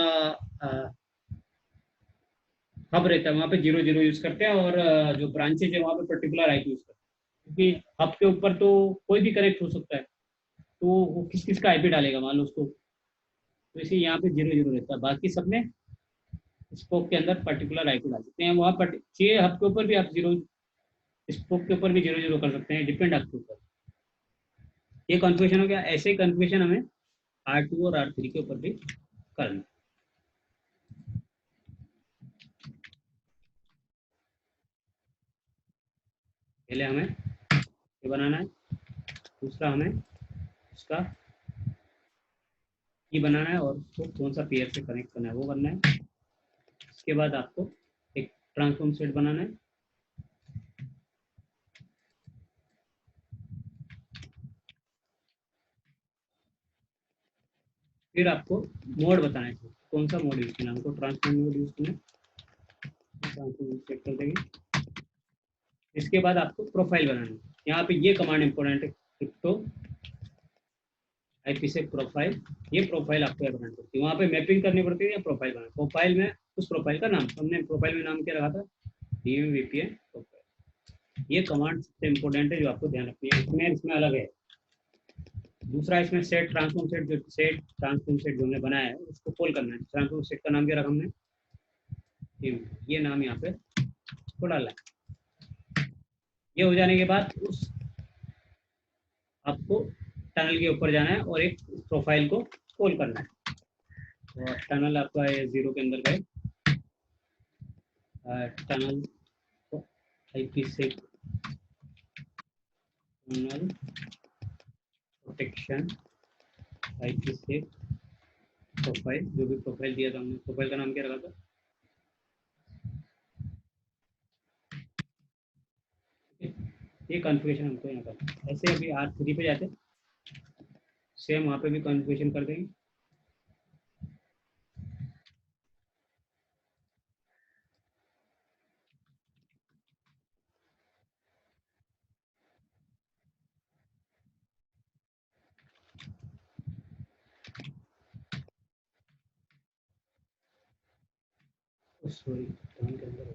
हब रहता है वहाँ पे 00 यूज करते हैं, और जो ब्रांचेज है वहाँ पे पर्टिकुलर IP यूज करते हैं, क्योंकि हब के ऊपर तो कोई भी कनेक्ट हो सकता है। तो वो किस किस का IP डालेगा, मान लो उसको तो इसी यहाँ पे 0 0 रहता है, बाकी सब में स्पोक के अंदर पर्टिकुलर आईपी डाल सकते हैं। वहाँ पर 6 हब के ऊपर भी आप 0, स्पोक के ऊपर भी 0 0 कर सकते हैं, डिपेंड आपके ऊपर। ये कॉन्फ़िगरेशन हो गया। ऐसे ही कॉन्फ़िगरेशन हमें R2 और R3 के ऊपर भी करना। पहले हमें ये बनाना है, दूसरा हमें उसका की बनाना है और उसको कौन सा पेयर से कनेक्ट करना है वो करना है। इसके बाद आपको एक ट्रांसफॉर्म सेट बनाना है। फिर आपको मोड बताना है, कौन सा मोड यूज करना है। हमको ट्रांसफॉर्म मोड यूज करना है, ट्रांसफॉर्म सेट कर देंगे। इसके बाद आपको प्रोफाइल बनाना है। यहाँ पे ये कमांड इंपॉर्टेंट है, क्रिप्टो IPsec प्रोफाइल। ये प्रोफाइल आपको यहाँ बनानी पड़ती है, वहाँ पे मैपिंग करनी पड़ती है या प्रोफाइल बनाना। प्रोफाइल में उस प्रोफाइल का नाम, हमने प्रोफाइल में नाम क्या रखा था, DM VPN प्रोफाइल। ये कमांड सबसे इंपॉर्टेंट है जो आपको ध्यान रखनी है। इसमें अलग है। दूसरा इसमें सेट ट्रांसफॉर्म सेट, जो सेट ट्रांसफॉर्म सेट जो हमने बनाया है उसको कॉल करना है। ट्रांसफॉर्म सेट का नाम क्या रखा हमने, ये नाम यहाँ पे को डाला है। ये हो जाने के बाद उस आपको टनल के ऊपर जाना है और एक प्रोफाइल को कॉल करना है। तो टनल आपका 0 के अंदर गए, tunnel IPsec tunnel protection IPsec profile, जो भी प्रोफाइल दिया था हमने, प्रोफाइल का नाम क्या रखा था, ये कॉन्फ़िगरेशन हमको यहाँ पर। ऐसे अभी R3 पे जाते सेम वहाँ पे भी कॉन्फ़िगरेशन कर देंगे। सॉरी, टनल के अंदर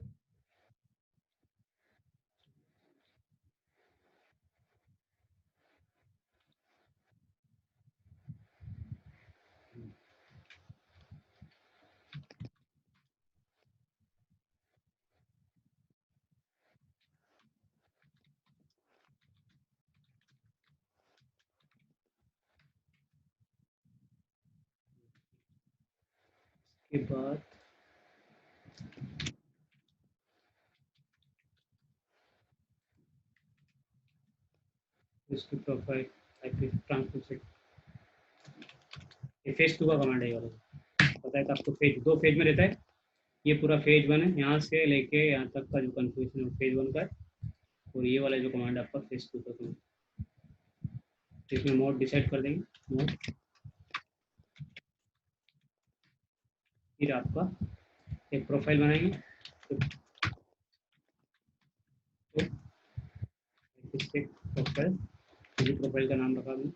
के बाद इसकी प्रोफाइल IP ट्रांसफर सेट, ये फेज 2 का कमांड है। ये वाला पता है तो आपको फेज 2 फेज में रहता है। ये पूरा फेज 1 है, यहाँ से लेके यहाँ तक का जो कॉन्फ़िगरेशन है वो फेज 1 का है। और ये वाला जो कमांड आपका फेज 2 का कमांड। इसमें मोड डिसाइड कर देंगे, मोड। फिर आपका एक प्रोफाइल बनाएंगे, तो इससे प्रोफाइल, प्रोफाइल का नाम रखा हमने।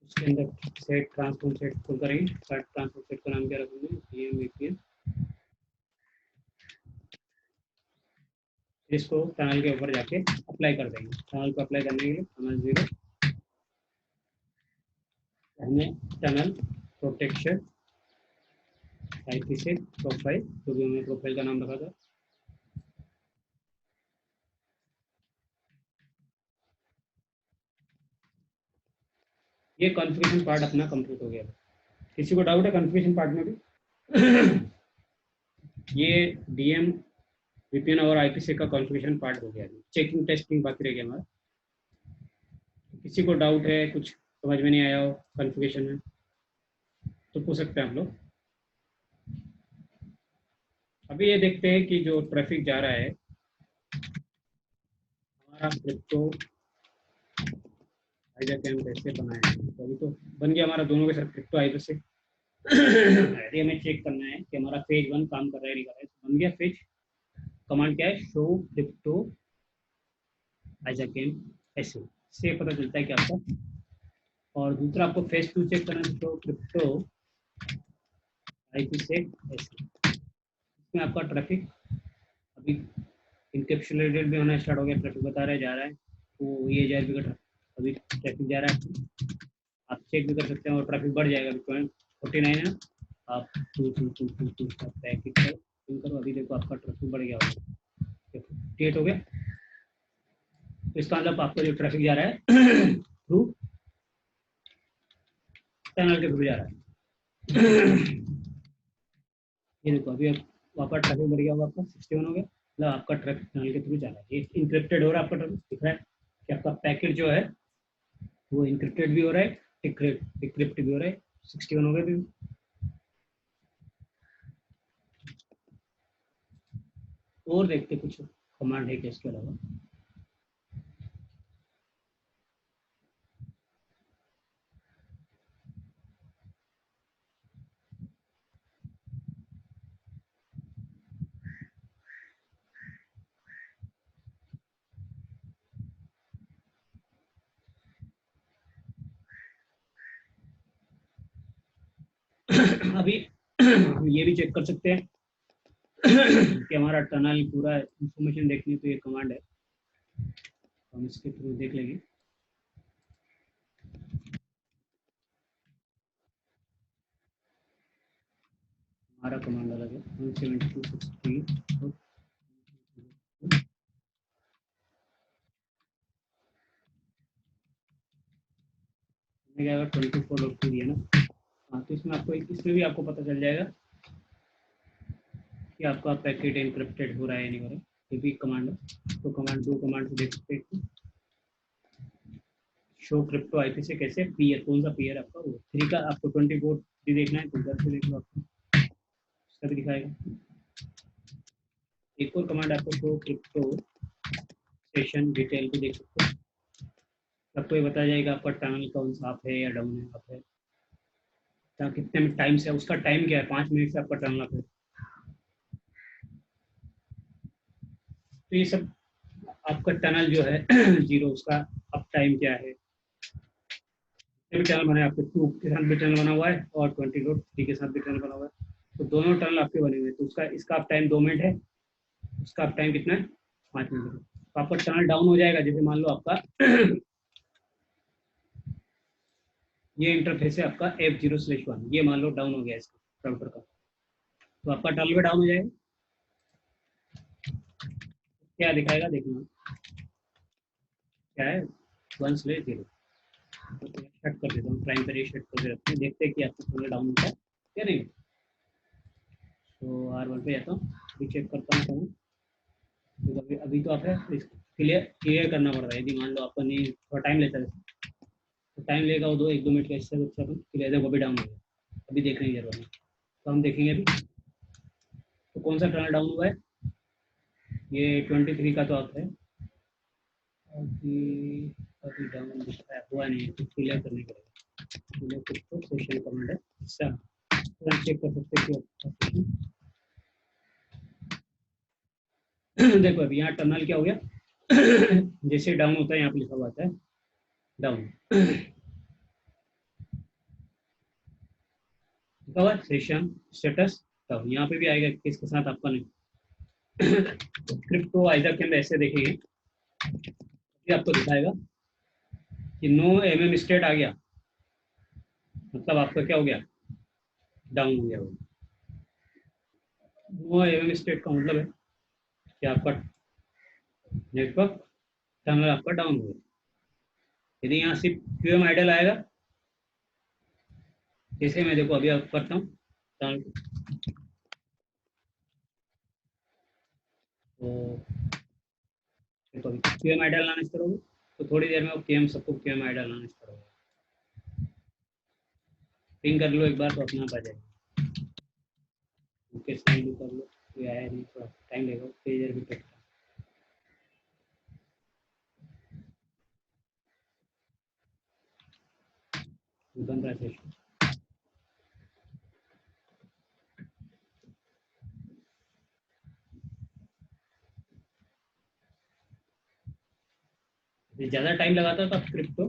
उसके अंदर सेट ट्रांसफॉर्म सेट खोल करेंगे। सेट ट्रांसफॉर्म सेट का नाम क्या रखेंगे, DM VPN। इसको टनल के ऊपर जाके अप्लाई कर देंगे। टनल को अप्लाई करने के लिए टनल 0, हमने टनल प्रोटेक्शन IPsec प्रोफाइल, जो भी हमने प्रोफाइल का नाम रखा था। ये कॉन्फ़िगरेशन पार्ट अपना कंप्लीट हो गया। किसी को डाउट है कॉन्फ़िगरेशन पार्ट में भी? ये DM VPN और IPsec का कॉन्फ़िगरेशन पार्ट हो गया। चेकिंग टेस्टिंग बाकी रह गया हमारा। किसी को डाउट है, कुछ समझ में नहीं आया हो कॉन्फ़िगरेशन में, तो पूछ सकते हैं आप लोग। अभी ये देखते हैं कि जो ट्रैफिक जा रहा है हमारा क्रिप्टो हाइजाकैम कैसे बनाया है। तो अभी तो बन गया हमारा दोनों के साथ क्रिप्टो IPsec। ये हमें चेक करना है कि हमारा फेज 1 काम कर रहा है नहीं कर रहा है। तो बन गया फेज। कमांड क्या है, शो क्रिप्टो हाइजाकैम ऐसे, इससे पता चलता है कि आपका। और दूसरा आपको फेज 2 चेक करना है, शो क्रिप्टो IPsec ऐसे। इसमें आपका ट्रैफिक अभी इनकेप्सुलेटेड भी होना स्टार्ट हो गया, ट्रैफिक बता रहा है जा रहा है। तो ये 1000 रुपये का अभी ट्रैफिक जा रहा है, आप चेक भी कर सकते हैं और ट्रैफिक बढ़ जाएगा। अभी 49 है ना, आप टू पैकेट करो, अभी देखो आपका ट्रैफिक बढ़ गया होगा, 58 हो गया। तो इसका मतलब आपका जो ट्रैफिक जा रहा है थ्रू टनल के थ्रू जा रहा है। ये देखो अभी आपका ट्रैफिक बढ़ गया होगा, आपका 61 हो गया, मतलब आपका ट्रैफिक टनल के थ्रू जा रहा है। ये इंक्रिप्टेड हो रहा है, आपका ट्रैफिक दिख रहा है कि आपका पैकेट जो है वो इंक्रिप्टेड भी हो रहा है, डिक्रिप्ट भी हो रहा है। 61 हो गया अभी। और देखते कुछ कमांड है क्या इसके अलावा। अभी ये भी चेक कर सकते हैं कि हमारा टनल पूरा इंफॉर्मेशन देखनी, तो ये कमांड है, हम इसके थ्रू देख लेंगे। हमारा कमांड अलग है, 172.63 क्या 24.2 दिया ना। हाँ, तो इसमें आपको, इसमें भी आपको पता चल जाएगा कि आपका पैकेट एनक्रिप्टेड हो रहा है या नहीं हो रहा है। ये भी कमांड है, तो कमांड, दो कमांड से देख सकते हैं। शो क्रिप्टो आईपी से कैसे पीयर, कौन सा पीयर आपका, वो 3 का आपको 24 भी देखना है तो उधर से देख लो, आपको इसका भी दिखाएगा। एक और कमांड आपको शो क्रिप्टो सेशन डिटेल को देख सकते हो, आपको ये बता जाएगा आपका टनल कौन सा अप है या डाउन है, अप है कितने टाइम से, उसका टाइम क्या है, 5 मिनट से आपका टनल अप है। तो ये सब आपका टनल जो है जीरो, उसका अप टाइम क्या है। ये भी टनल बना है, आपके 2 के साथ भी टनल बना हुआ है और 20.3 के साथ भी टनल बना हुआ है, तो दोनों टनल आपके बने हुए हैं। तो उसका, इसका अप टाइम 2 मिनट है, उसका अप टाइम कितना है, 5 मिनट है। तो आपका टनल डाउन हो जाएगा, जैसे मान लो आपका ये इंटरफेस है आपका F0/1, ये मान लो डाउन हो गया इसका राउटर का, तो आपका टनल भी डाउन हो जाएगा। क्या दिखाएगा देखना, क्या है 1/0। सेट कर देता हूँ, प्राइम पर सेट करके रखते हैं, देखते हैं कि आपका टनल डाउन होता है या नहीं। तो R1 पे जाता हूँ, अभी चेक करता हूँ। तो अभी अभी तो आप है, क्लियर क्लियर करना पड़ रहा है। यदि मान लो आपका नहीं, थोड़ा टाइम लेता है, तो टाइम लेगा वो 1-2 मिनट का, इससे अच्छा क्लियर है, वो भी डाउन हो गया। अभी देखने की जरूरत है, तो हम देखेंगे अभी तो कौन सा टनल डाउन हुआ है। ये 23 का तो आप है, अभी अभी डाउन दिखता है, हुआ नहीं है, तो क्लियर करने के लिए तो सेशन कमांड है, इससे हम चेक कर सकते हैं कि देखो अभी यहाँ टनल क्या हो गया जैसे डाउन होता है, यहाँ पे लिखा हुआ आता है डाउन, लिखा हुआ सेशन स्टेटस डाउन, यहाँ पे भी आएगा किसके साथ आपका नहीं। क्रिप्टो आइजर के अंदर ऐसे देखेंगे, ये आपको दिखाएगा कि नो एमएम स्टेट आ गया, मतलब आपका क्या हो गया, डाउन हो गया। नो एमएम स्टेट का मतलब है कि आपका नेटवर्क टनल आपका डाउन हो गया। यदि यहाँ सिर्फ क्यूएम आइडल आएगा, जैसे मैं देखो अभी आप करता हूँ तो अभी क्यूएम आइडल लाना स्टार्ट होगा, तो थोड़ी देर में वो केएम सबको क्यूएम आइडल लाना स्टार्ट होगा। पिंग कर लो एक बार तो अपने आप आ जाएगा, ओके साइन भी कर लो, ये आया नहीं, थोड़ा टाइम लगेगा, पेजर भी टेक बन रहा है सेशन। ज़्यादा टाइम लगाता तो आप क्रिप्टो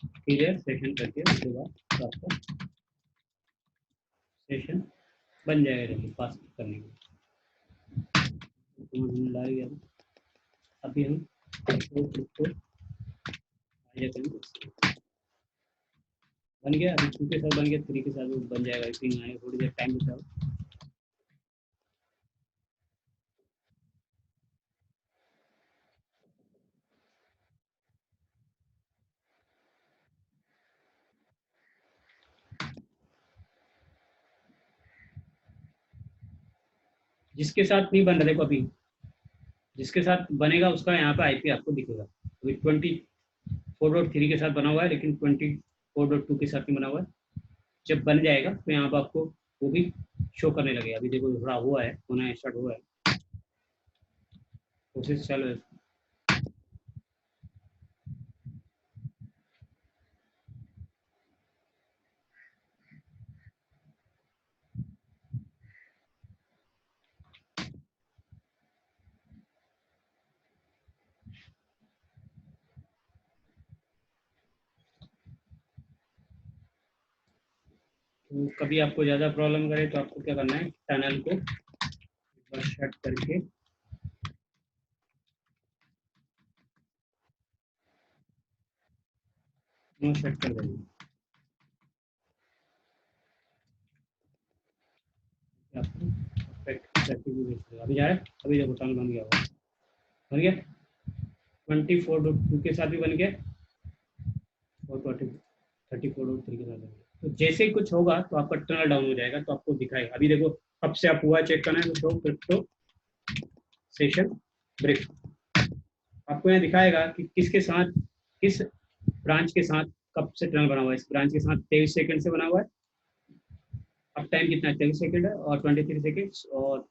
क्लियर सेशन करके उसके बाद तो आपका सेशन बन जाएगा जल्दी पास करने के लिए। तो हम डाल गया, अभी हम क्रिप्टो बन गया, अभी 2 के साथ बन गया, 3 के साथ भी बन जाएगा, पिंग आए, थोड़ी देर टाइम बताओ। जिसके साथ नहीं बन रहा, देखो अभी जिसके साथ बनेगा उसका यहाँ पे आईपी आपको दिखेगा। अभी 24.3 के साथ बना हुआ है, लेकिन 24.2 के साथ नहीं बना हुआ है। जब बन जाएगा तो यहाँ पर आपको वो भी शो करने लगेगा। अभी देखो थोड़ा हुआ है, होना स्टार्ट हुआ है, कोशिश चालू है। तो कभी आपको ज़्यादा प्रॉब्लम करे तो आपको क्या करना है, टनल को बस शट करके नो शट कर देंगे। आपको अभी जा रहा है, अभी देखो टनल बन गया होगा, बन गया 24.2 के साथ भी बन गया और 34.3 के साथ बन गया। तो जैसे ही कुछ होगा तो आपका टनल डाउन हो जाएगा, तो आपको दिखाएगा। अभी देखो कब से आप हुआ चेक करना है तो शो क्रिप्टो सेशन ब्रेक, आपको यहाँ दिखाएगा कि किसके साथ, किस ब्रांच के साथ कब से टनल बना हुआ है। इस ब्रांच के साथ 23 सेकंड से बना हुआ है, अब टाइम कितना है 23 सेकंड है और 23 सेकंड्स, और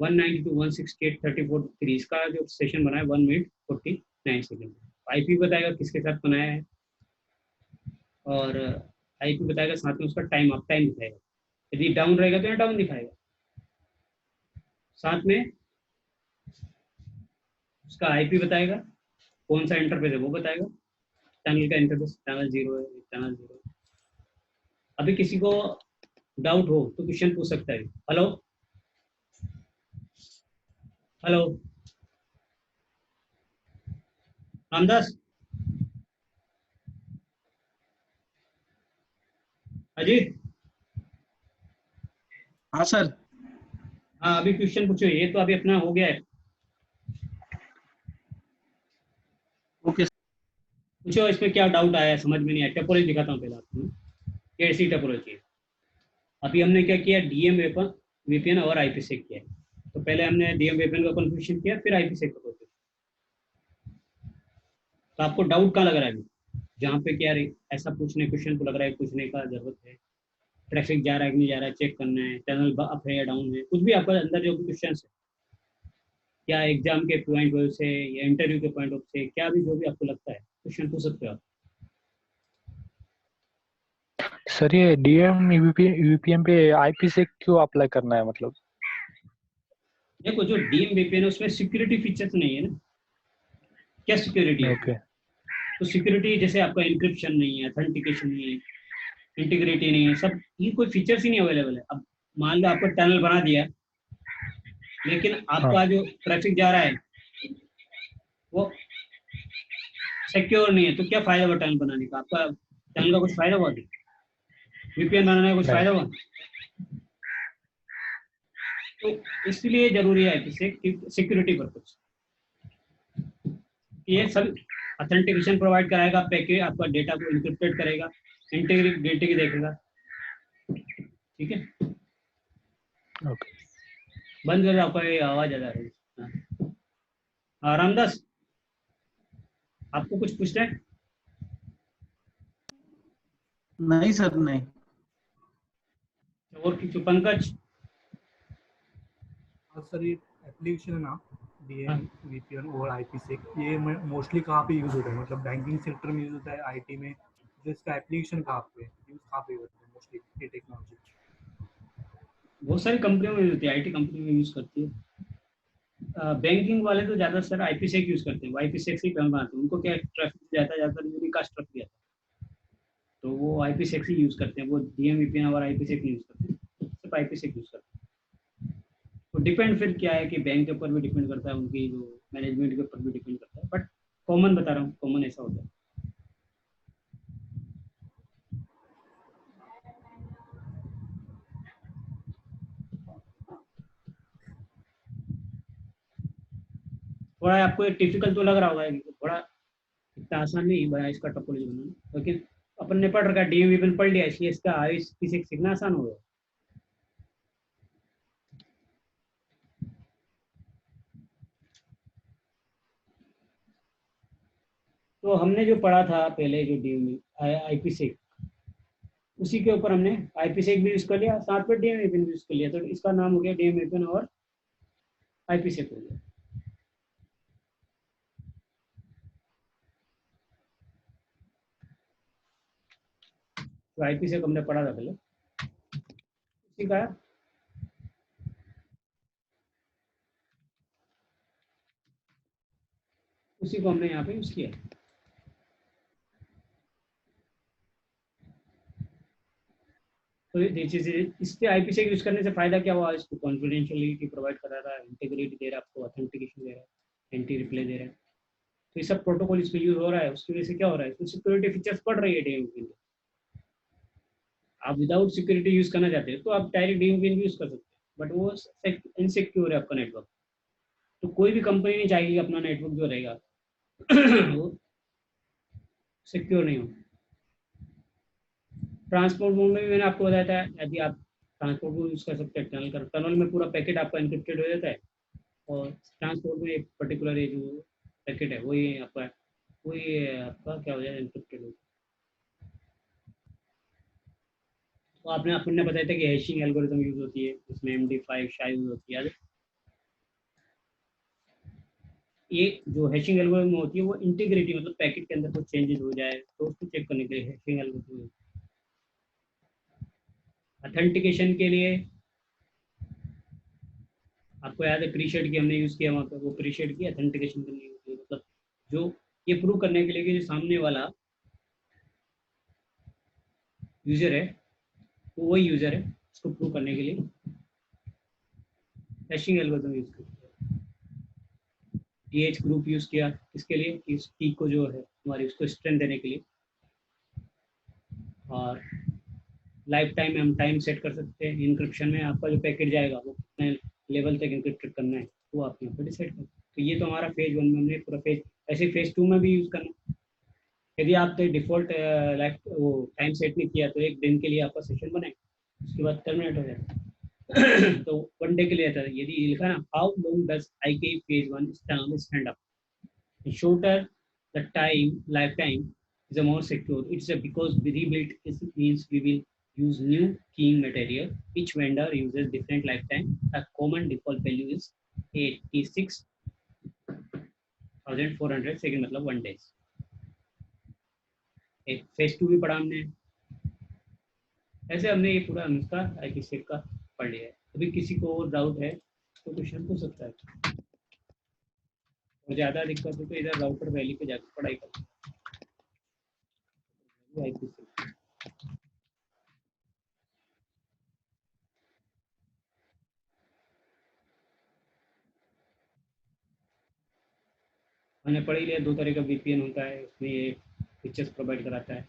192 168 34 इसका जो सेशन बना है 1 मिनट 49 सेकंड। आईपी बताएगा किसके साथ बनाया है, और आईपी बताएगा, साथ में उसका टाइम अप टाइम दिखाएगा। यदि डाउन रहेगा तो यहाँ डाउन दिखाएगा, साथ में उसका आईपी बताएगा, कौन सा इंटरफेस है वो बताएगा, टनल का इंटरफेस टनल 0 है, टनल 0। अभी किसी को डाउट हो तो क्वेश्चन पूछ सकता है। हेलो हेलो रामदास, अजीत, हाँ सर। हाँ अभी क्वेश्चन पूछो। ये तो अभी अपना हो गया है, ओके। पूछो इसमें क्या डाउट आया, समझ में नहीं आया। टोपोलॉजी दिखाता हूँ पहले आपको, कैसी टोपोलॉजी है। अभी हमने क्या किया, डीएम वेपन वीपीएन और आईपीसेक किया है। तो पहले हमने डीएम वेपन का कन्फ्यूजन किया, फिर आईपीसेक का कन्फ्यूजन। तो आपको डाउट कहाँ लग रहा है अभी, जहाँ पे क्या ऐसा पूछने क्वेश्चन को लग रहा है पूछने का जरूरत है, ट्रैफिक जा रहा है कि नहीं जा रहा है चेक करना है, टनल अप है या डाउन है, कुछ भी आपका अंदर जो भी क्वेश्चन है, क्या एग्जाम के पॉइंट ऑफ व्यू से या इंटरव्यू के पॉइंट ऑफ से, क्या भी जो भी आपको लगता है क्वेश्चन पूछ सकते हो आप। सर ये डीएम यूपीएम पे आईपी से क्यों अप्लाई करना है मतलब? देखो जो डीएम वीपीएन है उसमें सिक्योरिटी फीचर्स नहीं है ना, क्या सिक्योरिटी है ओके तो सिक्योरिटी जैसे आपका इंक्रिप्शन नहीं है, ऑथेंटिकेशन नहीं है, इंटीग्रिटी नहीं है, सब ये कोई फीचर्स ही नहीं अवेलेबल है। अब मान लो आपको टनल बना दिया, लेकिन हाँ आपका जो ट्रैफिक जा रहा है वो सिक्योर नहीं है, तो क्या फायदा हुआ टनल बनाने का? आपका टनल का कुछ फायदा हुआ, वीपीएन बनाने का कुछ नहीं फायदा हुआ? तो इसलिए जरूरी है कि सिक्योरिटी पर्पज, ये सब ऑथेंटिकेशन प्रोवाइड कराएगा, पैकेज आपका डेटा को इंक्रिप्टेड करेगा, इंटीग्रिटी देखेगा। ठीक है, ओके। बंद कर, आपका ये आवाज आ रही है। हाँ रामदास, आपको कुछ पूछना है? नहीं सर, नहीं। और किसी पंकज? हाँ सर, ये एप्लीकेशन है ना हाँ। डीएम वीपीएन और आईपीसेक, ये मोस्टली कहाँ पे यूज होता है? मतलब बैंकिंग सेक्टर में यूज होता है, आईटी में, तो इसका एप्लीकेशन कहाँ पे यूज होता है मोस्टली ये टेक्नोलॉजी? बहुत सारी कंपनियों में यूज होती है, आईटी कंपनी में यूज करती है। बैंकिंग वाले तो ज़्यादा सर आईपीसेक यूज करते हैं, वो आईपीसेक से काम बनाते हैं। उनको क्या ट्रैफिक जाता है, ज़्यादातर यूनिकास्ट ट्रैफिक जाता है, तो वो आईपीसेक ही यूज करते हैं। वो डीएम वीपीएन और आईपीसेक यूज करते हैं, सिर्फ आईपीसेक यूज करते हैं। तो डिपेंड फिर क्या है कि बैंक के ऊपर भी डिपेंड करता है, उनकी जो मैनेजमेंट के ऊपर भी डिपेंड करता है, बट कॉमन बता रहा हूँ, कॉमन ऐसा होता है। थोड़ा आपको टिपिकल तो लग रहा होगा, थोड़ा इतना आसान नहीं बना इसका टोपोलॉजी बनाना, लेकिन अपन ने पढ़ रखा, डीएम पढ़ लिया, इसलिए इसका आईपीसेक सीखना आसान हो गया। तो हमने जो पढ़ा था पहले, जो डीएम आईपीसेक, उसी के ऊपर हमने आईपीसेक भी यूज कर लिया, साथ में डीएम भी यूज कर लिया, तो इसका नाम हो गया डीएम और आईपीसेक हो गया। तो आईपीसेक हमने पढ़ा था पहले, उसी का उसी को हमने यहाँ पे यूज किया। तो इससे आईपीसेक यूज करने से फायदा क्या हुआ, इसको कॉन्फिडेंशियलिटी प्रोवाइड करा रहा है, इंटीग्रिटी दे रहा है आपको, ऑथेंटिकेशन दे रहा है, एंटी रिप्ले दे रहा है, तो ये सब प्रोटोकॉल इसमें यूज हो रहा है। उसकी वजह से क्या हो रहा है, इसमें सिक्योरिटी फीचर्स बढ़ रही है डीएम के लिए। आप विदाउट सिक्योरिटी यूज करना चाहते हैं तो आप डायरेक्ट डीएम भी यूज कर सकते हैं, बट वो इनसिक्योर है आपका नेटवर्क। तो कोई भी कंपनी नहीं चाहेगी अपना नेटवर्क जो रहेगा वो सिक्योर नहीं हो। ट्रांसपोर्ट मोड में भी मैंने आपको बताया था, यदि आप ट्रांसपोर्ट को यूज कर सकते हैं, टनल में पूरा पैकेट आपका एनक्रिप्टेड हो जाता है, और ट्रांसपोर्ट में एक पर्टिकुलर जो पैकेट है वही आपका क्या हो जाए, एनक्रिप्टेड हो। तो आपने अपन ने बताया था कि हैशिंग एल्गोरिथम यूज होती है, उसमें MD5 SHA यूज होती है। ये जो हैशिंग एल्गोरिथम होती है वो इंटीग्रिटी, मतलब पैकेट के अंदर कुछ चेंजेस हो जाए तो उसको चेक करने के लिए हैशिंग एल्गोरिथम। ऑथेंटिकेशन के लिए आपको याद है प्रीशेड की हमने यूज किया वहाँ पे, वो प्रीशेड की ऑथेंटिकेशन करने के लिए, मतलब जो ये प्रूव करने के लिए कि जो सामने वाला यूजर है वो वही यूजर है, उसको प्रूव करने के लिए हैशिंग एल्गोरिथम यूज किया। DH ग्रुप यूज किया इसके लिए, इस की को जो है हमारी उसको स्ट्रेंथ देने के लिए। और लाइफ टाइम हम टाइम सेट कर सकते हैं। इंक्रिप्शन में आपका जो पैकेट जाएगा वो कितने लेवल तक इंक्रिप्टेड करना है वो आप यहाँ पर डिसाइड करें। तो ये तो हमारा फेज 1 में हमने पूरा फेज, ऐसे फेज 2 में भी यूज करना। यदि आप तो डिफॉल्ट लाइफ वो टाइम सेट नहीं किया तो एक दिन के लिए आपका सेशन बनाए, उसके बाद टर्मिनेट हो जाएगा। तो 1 डे के लिए था, यदि लिखा ना how long does IK phase 1 stand up, shorter the time life time is a more secure. It's a because we rebuild it means we will use new keying material. Each vendor uses different lifetime. A common default value is 86,400 second, मतलब 1 days। एक फेज 2 भी पढ़ा हमने। ऐसे हमने ये पूरा अनुष्का आईपीसेक का पढ़ लिया है। अभी किसी को और डाउट है तो क्वेश्चन पूछ सकता है, और ज़्यादा दिक्कत हो तो इधर राउटर वैली पे जाकर पढ़ाई कर आईपीसेक। मैंने पढ़ ही लिया, 2 तरह का VPN होता है, उसमें ये फीचर्स प्रोवाइड कराता है।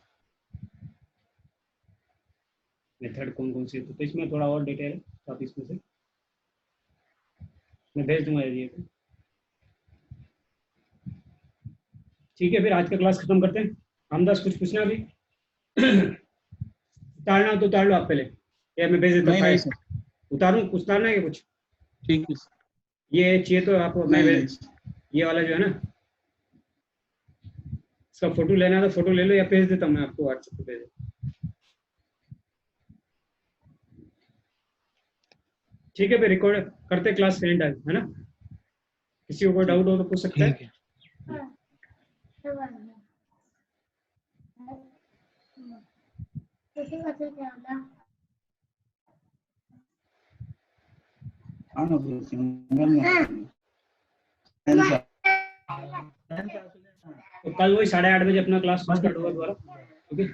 मेथड कौन कौन सी, तो इसमें थोड़ा और डिटेल है तो आप इसमें से मैं भेज दूंगा ये। ठीक है, फिर आज का क्लास खत्म करते हैं। रामदास कुछ पूछना अभी? उतारना तो उतार लो आप पहले, या मैं भेज देता हूँ फाइल। उतारूं, उतारना है कुछ? ठीक है। ये चाहिए तो आप मैं ये वाला जो है ना इसका फोटो लेना तो फोटो ले लो, या भेज देता हूँ मैं आपको व्हाट्सएप पे भेज देता। ठीक है, फिर रिकॉर्ड करते क्लास एंड है ना। किसी को कोई डाउट हो तो पूछ सकते हैं। तो कल वही 8:30 बजे अपना क्लास स्टार्ट होगा दोबारा, ठीक है।